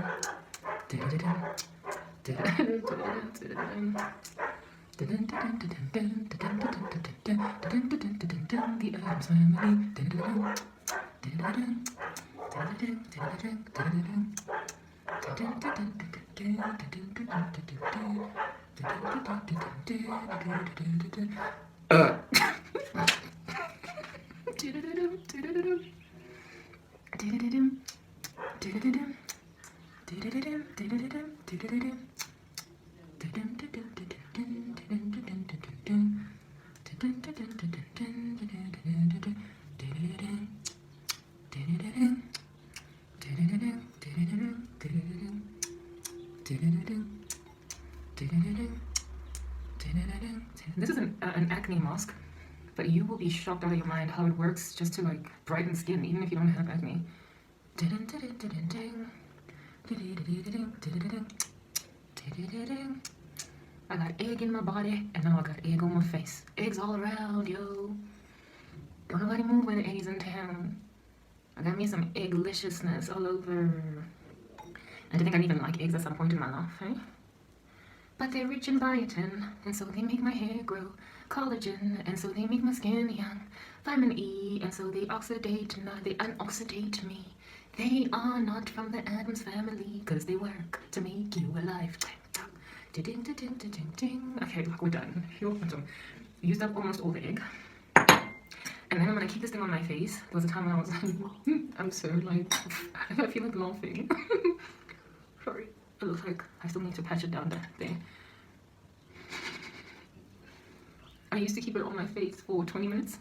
This is an acne mask, but you will be shocked out of your mind how it works just to like brighten skin even if you don't have acne. I got egg in my body and now I got egg on my face. Eggs all around, yo. Don't nobody move when the eggs in town. I got me some egg-liciousness all over. I didn't think I'd even like eggs at some point in my life, eh? But they're rich in biotin, and so they make my hair grow collagen, and so they make my skin young. Vitamin E, and so they unoxidate me. They are not from the Addams family, cause they work to make you alive. Okay, look, we're done. Used up almost all the egg. And then I'm gonna keep this thing on my face. There was a time when I was like, I'm so like, I feel like laughing. Sorry. It looks like I still need to patch it down there. I used to keep it on my face for 20 minutes.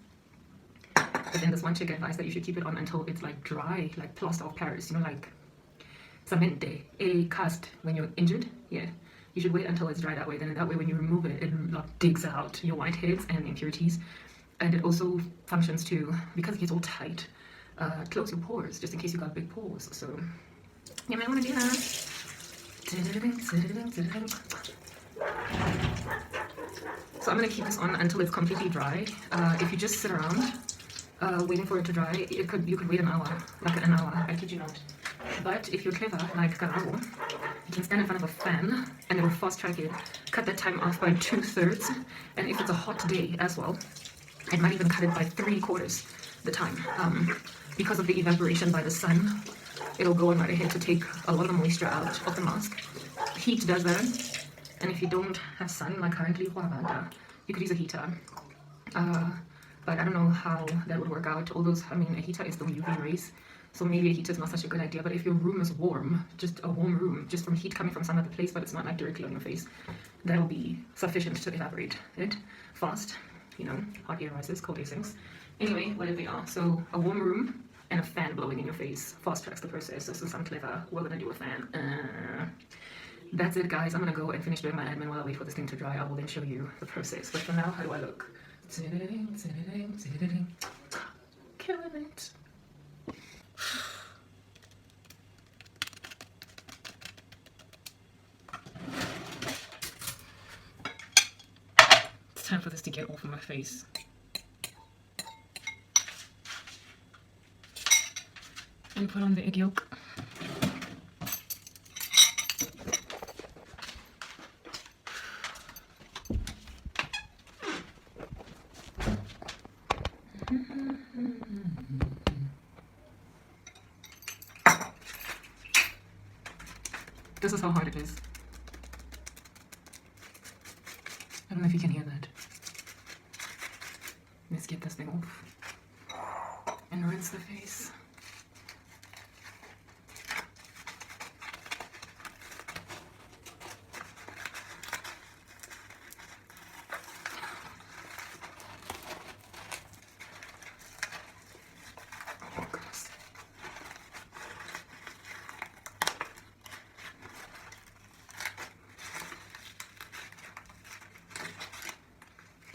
But then this one chick advised that you should keep it on until it's like dry, like plaster of Paris, you know, like cement, a cast when you're injured. Yeah. You should wait until it's dry that way. Then that way when you remove it, it like digs out your whiteheads and impurities. And it also functions to, because it gets all tight, close your pores, just in case you got big pores. So you might want to do that. So I'm going to keep this on until it's completely dry. If you just sit around waiting for it to dry, you could wait an hour, like an hour, I kid you not. But if you're clever, like Garabo, you can stand in front of a fan and it will fast track it, cut that time off by 2/3, and if it's a hot day as well, it might even cut it by 3/4 the time. Because of the evaporation by the sun, it'll go on right ahead to take a lot of the moisture out of the mask. Heat does that, and if you don't have sun, like currently, you could use a heater. But I don't know how that would work out. All those, I mean, a heater is the UV rays, so maybe a heater is not such a good idea. But if your room is warm, just a warm room, just from heat coming from some other place, but it's not like directly on your face, that'll be sufficient to evaporate it fast. You know, hot air rises, cold air sinks. Anyway, whatever they are. So a warm room and a fan blowing in your face fast tracks the process. So since I'm clever, we're gonna do a fan. That's it, guys. I'm gonna go and finish doing my admin while I wait for this thing to dry. I will then show you the process. But for now, how do I look? Killing it. It's time for this to get off of my face. And put on the egg yolk. This is how hard it is. I don't know if you can hear that. Let's get this thing off and rinse the face. Oh, goodness.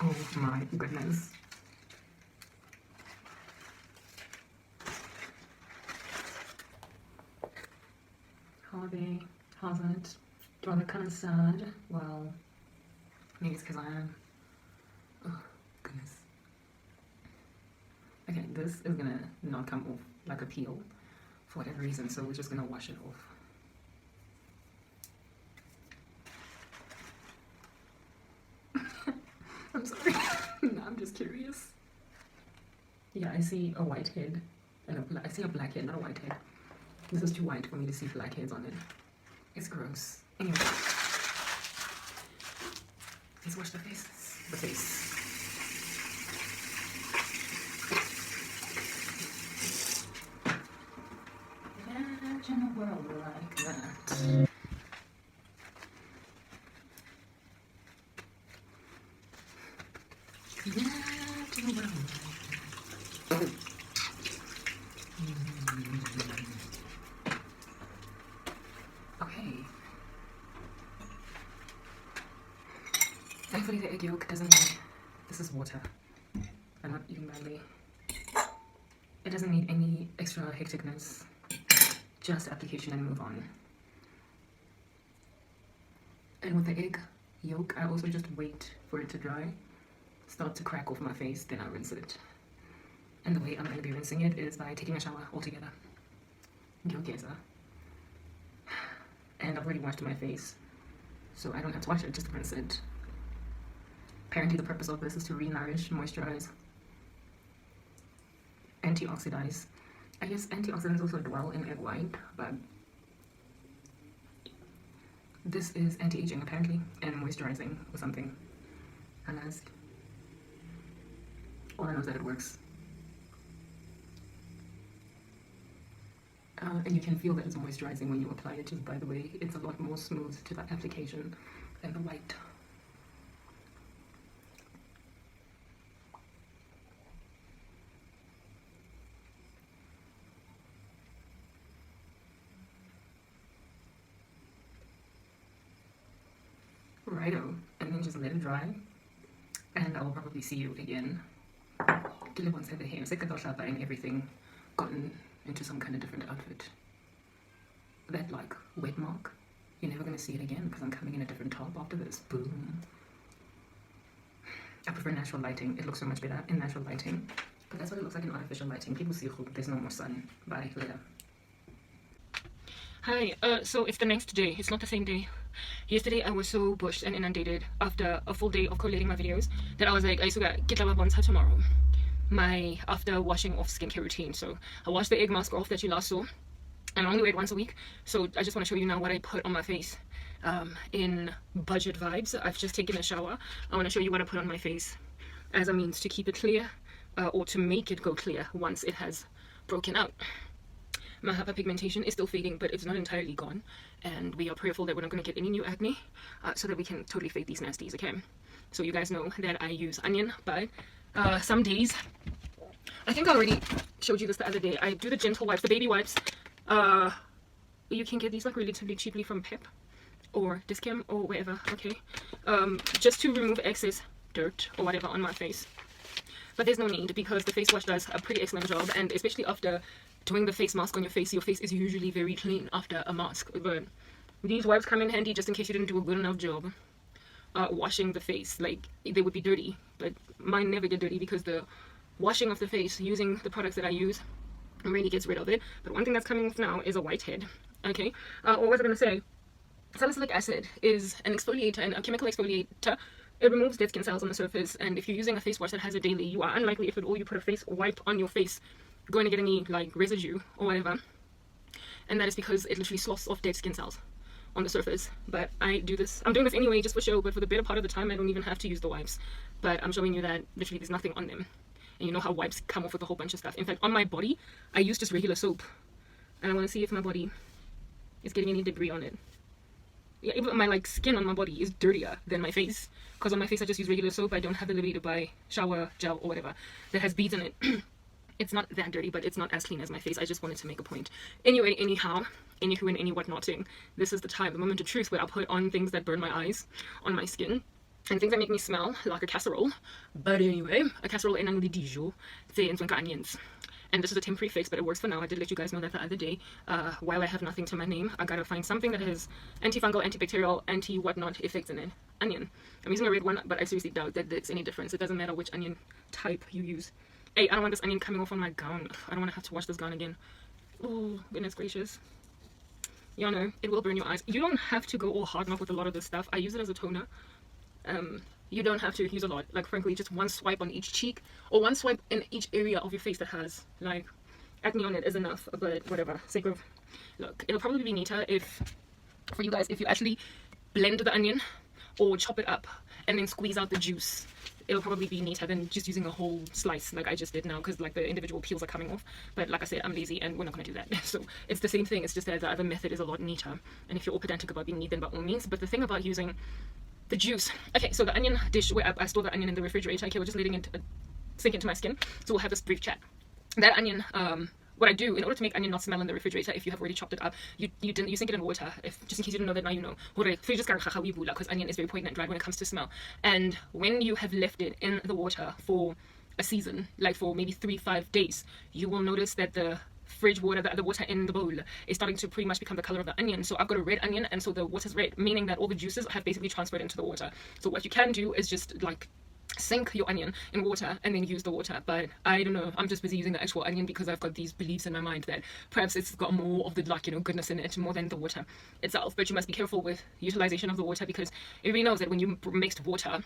Oh my goodness. How are they? How's it? Do I look kind of sad? Well, maybe it's because I am. Oh, goodness. Okay, this is gonna not come off like a peel for whatever reason, so we're just gonna wash it off. I'm just curious. Yeah, I see a white head. I see a black head, not a white head. This is too white for me to see black heads on it. It's gross. Anyway, let's wash the face. The face. Imagine a world like that. Imagine a world like that. Okay. Thankfully the egg yolk doesn't need, this is water. I'm not eating badly. It doesn't need any extra hecticness. Just application and move on. And with the egg yolk, I also just wait for it to dry. Start to crack off my face, then I rinse it. And the way I'm going to be rinsing it is by taking a shower altogether. And I've already washed my face, so I don't have to wash it, just rinse it. Apparently the purpose of this is to re-nourish, moisturize, antioxidize. I guess antioxidants also dwell in egg white, but this is anti-aging apparently, and moisturizing or something. Unless, all I know is that it works. And you can feel that it's moisturizing when you apply it too, by the way. It's a lot more smooth to that application than the white. Righto, and then just let it dry, and I'll probably see you again. Once I have the hair, and everything gotten into some kind of different outfit. That like wet mark, you're never gonna see it again because I'm coming in a different top after this. Boom. I prefer natural lighting. It looks so much better in natural lighting, but that's what it looks like in artificial lighting. People see there's no more sun. Bye, later. Hi, so it's the next day. It's not the same day. Yesterday I was so bushed and inundated after a full day of collating my videos that I was like, I still got get up once tomorrow. My after washing off skincare routine. So I washed the egg mask off that you last saw, and I only wear it once a week. So I just want to show you now what I put on my face in budget vibes. I've just taken a shower. I want to show you what I put on my face as a means to keep it clear or to make it go clear once it has broken out. My hyperpigmentation is still fading, but it's not entirely gone, and we are prayerful that we're not going to get any new acne so that we can totally fade these nasties. Okay, so you guys know that I use onion, but some days, I think I already showed you this the other day, I do the gentle wipes, the baby wipes. You can get these like relatively cheaply from Pep or Discam or wherever. Okay, just to remove excess dirt or whatever on my face, but there's no need because the face wash does a pretty excellent job, and especially after doing the face mask on your face is usually very clean after a mask. But these wipes come in handy just in case you didn't do a good enough job washing the face. Like, they would be dirty, but mine never get dirty because the washing of the face using the products that I use really gets rid of it. But one thing that's coming off now is a whitehead. Okay, what was I going to say? Salicylic acid is an exfoliator and a chemical exfoliator. It removes dead skin cells on the surface, and if you're using a face wash that has it daily, you are unlikely, if at all you put a face wipe on your face, going to get any like residue or whatever. And that is because it literally sloughs off dead skin cells on the surface. But I'm doing this anyway just for show, but for the better part of the time I don't even have to use the wipes. But I'm showing you that literally there's nothing on them, and you know how wipes come off with a whole bunch of stuff. In fact, on my body I use just regular soap, and I want to see if my body is getting any debris on it. Yeah, even my like skin on my body is dirtier than my face, because on my face I just use regular soap. I don't have the ability to buy shower gel or whatever that has beads in it. It's not that dirty, but it's not as clean as my face. I just wanted to make a point. Anyway, anyhow, anywho and any whatnotting, this is the time, the moment of truth, where I put on things that burn my eyes, on my skin, and things that make me smell like a casserole. But anyway, a casserole en anglais dijon, c'est onions. And this is a temporary fix, but it works for now. I did let you guys know that the other day. While I have nothing to my name, I gotta find something that has antifungal, antibacterial, anti-whatnot effects in it. Onion. I'm using a red one, but I seriously doubt that there's any difference. It doesn't matter which onion type you use. Hey, I don't want this onion coming off on my gown. I don't want to have to wash this gown again. Oh, goodness gracious. Y'all know, it will burn your eyes. You don't have to go all hard enough with a lot of this stuff. I use it as a toner. you don't have to use a lot. Like frankly, just one swipe on each cheek or one swipe in each area of your face that has like acne on it is enough. But whatever, sake of, look, it'll probably be neater for you guys if you actually blend the onion or chop it up and then squeeze out the juice. It'll probably be neater than just using a whole slice like I just did now, because like the individual peels are coming off. But like I said, I'm lazy and we're not going to do that. So it's the same thing, it's just that the other method is a lot neater. And if you're all pedantic about being neat, then by all means. But the thing about using the juice, okay, so the onion dish where I store the onion in the refrigerator, okay, we're just letting it sink into my skin, so we'll have this brief chat. That onion, what I do in order to make onion not smell in the refrigerator, if you have already chopped it up, you sink it in water. If just in case you didn't know that, now you know. Because onion is very poignant, right, when it comes to smell. And when you have left it in the water for a season, like for maybe 3-5 days, you will notice that the fridge water, the water in the bowl is starting to pretty much become the color of the onion. So I've got a red onion, and so the water's red, meaning that all the juices have basically transferred into the water. So what you can do is just like sink your onion in water and then use the water. But I don't know, I'm just busy using the actual onion because I've got these beliefs in my mind that perhaps it's got more of the, like, you know, goodness in it more than the water itself. But you must be careful with utilization of the water, because everybody knows that when you mix water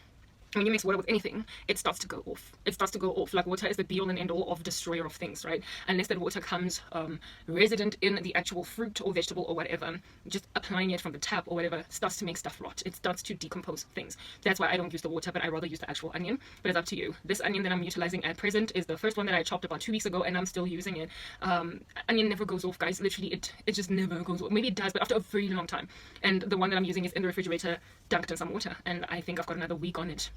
with anything, it starts to go off. It starts to go off. Like, water is the be all and end all of destroyer of things, right? Unless that water comes resident in the actual fruit or vegetable or whatever, just applying it from the tap or whatever starts to make stuff rot. It starts to decompose things. That's why I don't use the water, but I rather use the actual onion. But it's up to you. This onion that I'm utilizing at present is the first one that I chopped about 2 weeks ago, and I'm still using it. Onion never goes off, guys. Literally, it just never goes off. Maybe it does, but after a very long time. And the one that I'm using is in the refrigerator, dunked in some water, and I think I've got another week on it.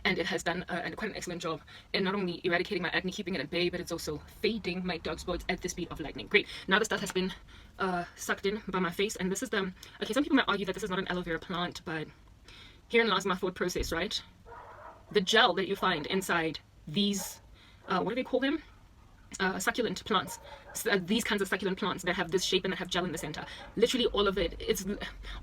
And it has done quite an excellent job in not only eradicating my acne, keeping it at bay, but it's also fading my dark spots at the speed of lightning. Great. Now the stuff has been sucked in by my face, and this is the, okay, some people might argue that this is not an aloe vera plant, but herein lies my thought process, right? The gel that you find inside these, what do they call them? Succulent plants. So, these kinds of succulent plants that have this shape and that have gel in the center, literally all of it, it's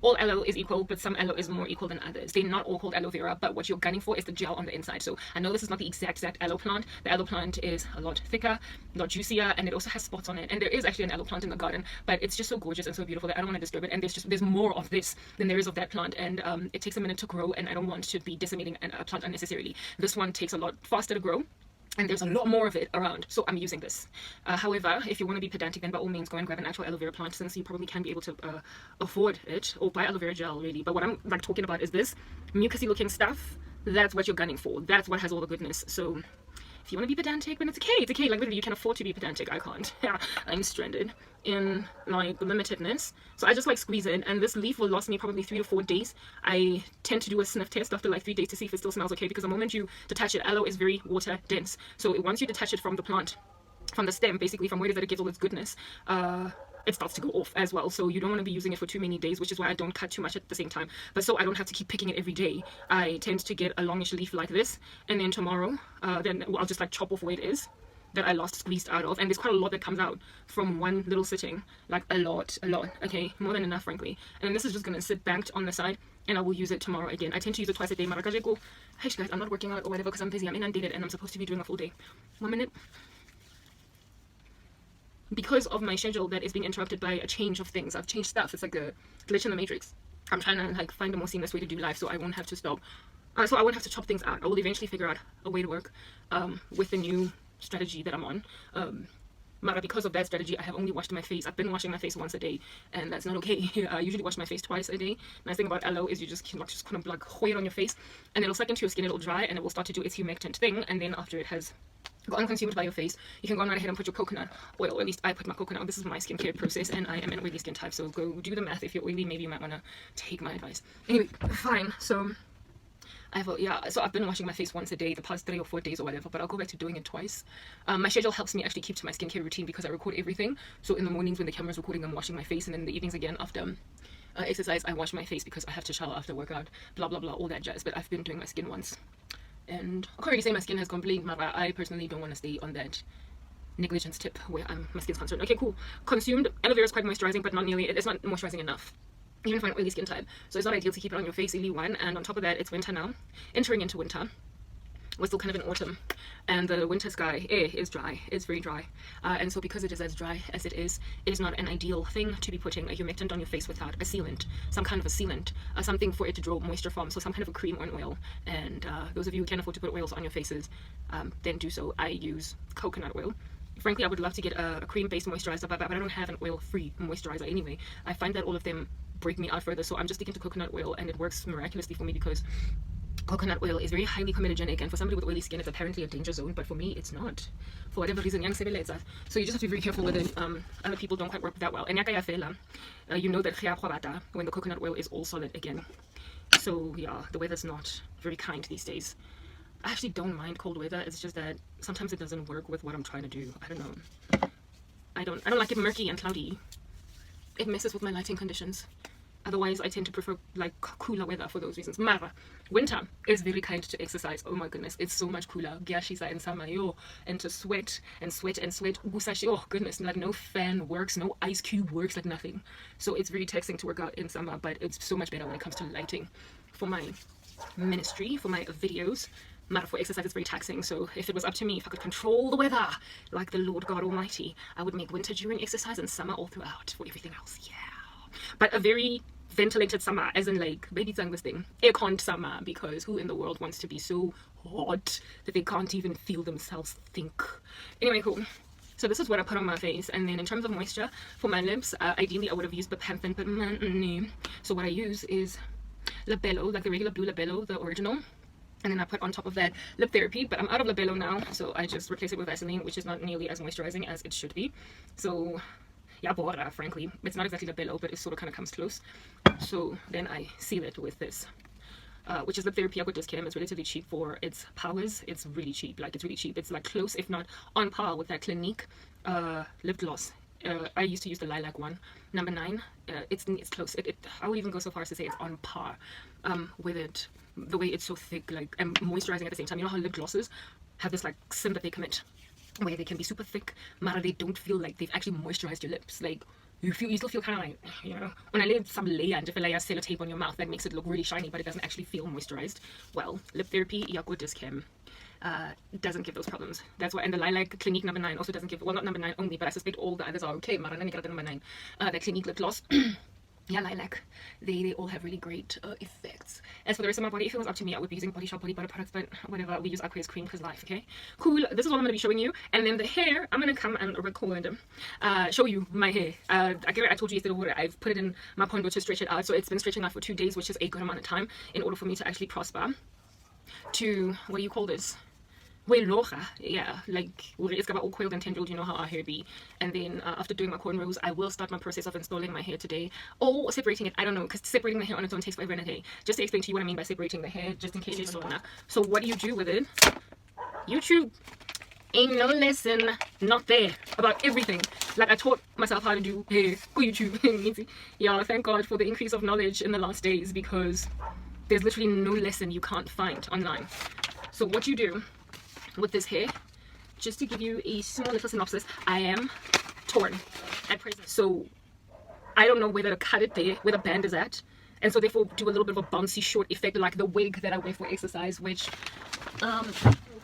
all aloe is equal, but some aloe is more equal than others. They're not all called aloe vera, but what you're gunning for is the gel on the inside. So I know this is not the exact aloe plant. The aloe plant is a lot thicker, a lot juicier, and it also has spots on it. And there is actually an aloe plant in the garden, but it's just so gorgeous and so beautiful that I don't want to disturb it. And there's more of this than there is of that plant, and it takes a minute to grow, and I don't want to be decimating a plant unnecessarily. This one takes a lot faster to grow, and there's a lot more of it around, so I'm using this. However, if you want to be pedantic, then by all means go and grab an actual aloe vera plant, since you probably can be able to afford it, or buy aloe vera gel, really. But what I'm like talking about is this mucousy looking stuff. That's what you're gunning for. That's what has all the goodness. So if you want to be pedantic, then it's okay. Like, literally, you can afford to be pedantic. I can't. I'm stranded in like limitedness. So I just like squeeze it, and this leaf will last me probably 3 to 4 days. I tend to do a sniff test after like 3 days to see if it still smells okay, because the moment you detach it, aloe is very water dense. So once you detach it from the plant, from the stem, basically from where it is that it gives all its goodness, it starts to go off as well. So you don't want to be using it for too many days, which is why I don't cut too much at the same time. But so I don't have to keep picking it every day, I tend to get a longish leaf like this, and then tomorrow then I'll just like chop off where it is that I last squeezed out of. And there's quite a lot that comes out from one little sitting, like a lot, okay, more than enough, frankly. And then this is just gonna sit banked on the side, and I will use it tomorrow again. I tend to use it twice a day. Hey guys, I'm not working out or whatever because I'm busy, I'm inundated, and I'm supposed to be doing a full day. 1 minute. Because of my schedule that is being interrupted by a change of things, I've changed stuff. It's like a glitch in the matrix. I'm trying to like find a more seamless way to do life, so I won't have to stop. So I won't have to chop things out. I will eventually figure out a way to work with the new strategy that I'm on. But because of that strategy, I have only washed my face. I've been washing my face once a day, and that's not okay. I usually wash my face twice a day. Nice thing about aloe is you just kind of like hoy it on your face, and it'll suck into your skin, it'll dry, and it will start to do its humectant thing. And then after it has gotten consumed by your face, you can go on right ahead and put your coconut oil, or at least I put my coconut oil. This is my skincare process, and I am an oily skin type, so go do the math. If you're oily, maybe you might want to take my advice. Anyway, fine. So I've been washing my face once a day the past 3 or 4 days or whatever, but I'll go back to doing it twice. My schedule helps me actually keep to my skincare routine because I record everything. So in the mornings when the camera's recording, I'm washing my face, and then in the evenings again after exercise, I wash my face because I have to shower after workout, blah blah blah, all that jazz. But I've been doing my skin once, and I can't really say my skin has complained, but I personally don't want to stay on that negligence tip where my skin's concerned. Okay, cool. Consumed. Aloe vera is quite moisturizing, but not nearly. It's not moisturizing enough, even for an oily skin type. So it's not ideal to keep it on your face, really, one. And on top of that, it's winter now, entering into winter. we're still kind of in autumn, and the winter sky is dry. It's very dry, and so because it is as dry as it is not an ideal thing to be putting a humectant on your face without a sealant, some kind of a sealant, something for it to draw moisture from, so some kind of a cream or an oil. And those of you who can't afford to put oils on your faces, then do so. I use coconut oil. Frankly, I would love to get a cream-based moisturizer, but I don't have an oil-free moisturizer anyway. I find that all of them break me out further, so I'm just sticking to coconut oil, and it works miraculously for me because coconut oil is very highly comedogenic, and for somebody with oily skin, it's apparently a danger zone, but for me, it's not. For whatever reason, so you just have to be very careful with it. Other people don't quite work that well. And you know that when the coconut oil is all solid again. So yeah, the weather's not very kind these days. I actually don't mind cold weather. It's just that sometimes it doesn't work with what I'm trying to do. I don't know. I don't like it murky and cloudy. It messes with my lighting conditions. Otherwise, I tend to prefer like cooler weather for those reasons. Mara, winter is very kind to exercise. Oh my goodness, it's so much cooler. Gyashisa in summer, and to sweat and sweat and sweat. Oh goodness, like no fan works, no ice cube works, like nothing. So it's very taxing to work out in summer, but it's so much better when it comes to lighting. For my ministry, for my videos, matter for exercise is very taxing. So if it was up to me, if I could control the weather like the Lord God Almighty, I would make winter during exercise and summer all throughout for everything else. Yeah. But a very ventilated summer, as in like baby sang this thing, aircon summer, because who in the world wants to be so hot that they can't even feel themselves think? Anyway, cool. So this is what I put on my face, and then in terms of moisture for my lips, ideally I would have used the Panthen, but no. So what I use is Labello, like the regular blue Labello, the original. And then I put on top of that Lip Therapy, but I'm out of Labello now, so I just replace it with Vaseline, which is not nearly as moisturizing as it should be. So yeah, bora, frankly. It's not exactly Labello, but it sort of kind of comes close. So then I seal it with this, which is Lip Therapy Aqua Discam. It's relatively cheap for its powers. It's really cheap. Like, it's really cheap. It's like close, if not on par with that Clinique lip gloss. I used to use the lilac one, number 9. It's close. I would even go so far as to say it's on par with it. The way it's so thick, like, and moisturizing at the same time. You know how lip glosses have this like sin that they commit, where they can be super thick, but they don't feel like they've actually moisturized your lips. Like you still feel kind of like, when I lay some layer and different layer sellotape on your mouth, that makes it look really shiny, but it doesn't actually feel moisturized. Well, Lip Therapy Aqua Discam doesn't give those problems. That's why, and the lilac Clinique number 9 also doesn't give, well, not number 9 only, but I suspect all the others are okay. But I didn't get the number 9, the Clinique lip gloss. Yeah, lilac, they all have really great effects. As for the rest of my body, if it was up to me, I would be using Body Shop body butter products, but whatever, we use Aqua's cream because life. Okay, cool. This is what I'm going to be showing you. And then the hair, I'm going to come and record, show you my hair. I told you yesterday, I've put it in my pondo to stretch it out, so it's been stretching out for 2 days, which is a good amount of time in order for me to actually prosper to, what do you call this? Yeah, like it's got all coiled and tendrilled, you know how our hair be. And then after doing my cornrows, I will start my process of installing my hair today, or separating it. I don't know, because separating the hair on its own takes forever and a day. Just to explain to you what I mean by separating the hair, just in case you don't know. So what do you do with it? YouTube ain't no lesson not there about everything. Like, I taught myself how to do hair for YouTube. Yeah, thank God for the increase of knowledge in the last days, because there's literally no lesson you can't find online. So what you do with this hair, just to give you a small little synopsis, I am torn at present, so I don't know whether to cut it there where the band is at, and so therefore do a little bit of a bouncy short effect like the wig that I wear for exercise, which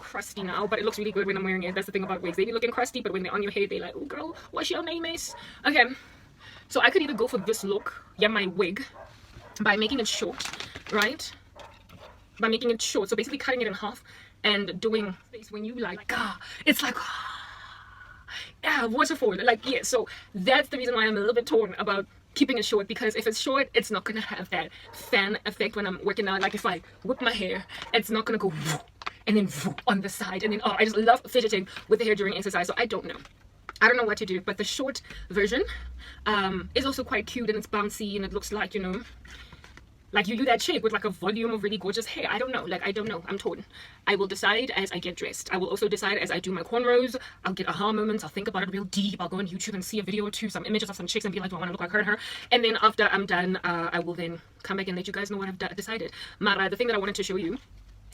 crusty now, but it looks really good when I'm wearing it. That's the thing about wigs, they be looking crusty, but when they're on your head, they're like, oh girl, what's your name is? Okay, so I could either go for this look, yeah, my wig, by making it short, right? By making it short, so basically cutting it in half and doing face when you like, it's like, yeah, waterfall, like, yeah. So that's the reason why I'm a little bit torn about keeping it short, because if it's short, it's not gonna have that fan effect when I'm working out. Like, if I whip my hair, it's not gonna go and then on the side, and then I just love fidgeting with the hair during exercise. So I don't know what to do, but the short version is also quite cute, and it's bouncy, and it looks like, like you do that shape with like a volume of really gorgeous hair. I don't know, I'm torn. I will decide as I get dressed. I will also decide as I do my cornrows. I'll get aha moments, I'll think about it real deep, I'll go on YouTube and see a video or two, some images of some chicks, and be like, do I want to look like her and her? And then after I'm done, I will then come back and let you guys know what I've decided. Mara, the thing that I wanted to show you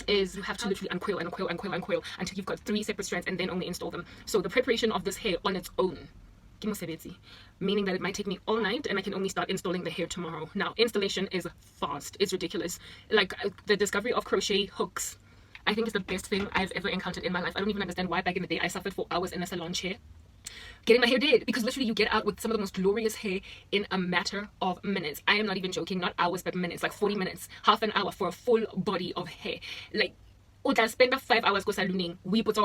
is you have to literally uncoil and uncoil, uncoil, uncoil until you've got 3 separate strands, and then only install them. So the preparation of this hair on its own, meaning that it might take me all night, and I can only start installing the hair tomorrow. Now, installation is fast. It's ridiculous. Like, the discovery of crochet hooks I think it's the best thing I've ever encountered in my life. I don't even understand why back in the day I suffered for hours in a salon chair getting my hair did, because literally you get out with some of the most glorious hair in a matter of minutes. I am not even joking, not hours but minutes, like 40 minutes, half an hour for a full body of hair. Like, o tla spend 5 hours go salooning, we put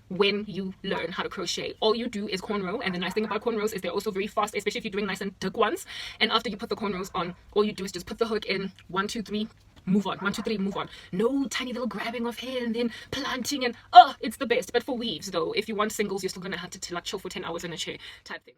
when you learn how to crochet. All you do is cornrow, and the nice thing about cornrows is they're also very fast, especially if you're doing nice and thick ones. And after you put the cornrows on, all you do is just put the hook in, 1 2 3, move on, 1 2 3, move on. No tiny little grabbing of hair and then planting, and it's the best. But for weaves though, if you want singles, you're still gonna have to like chill for 10 hours in a chair type thing.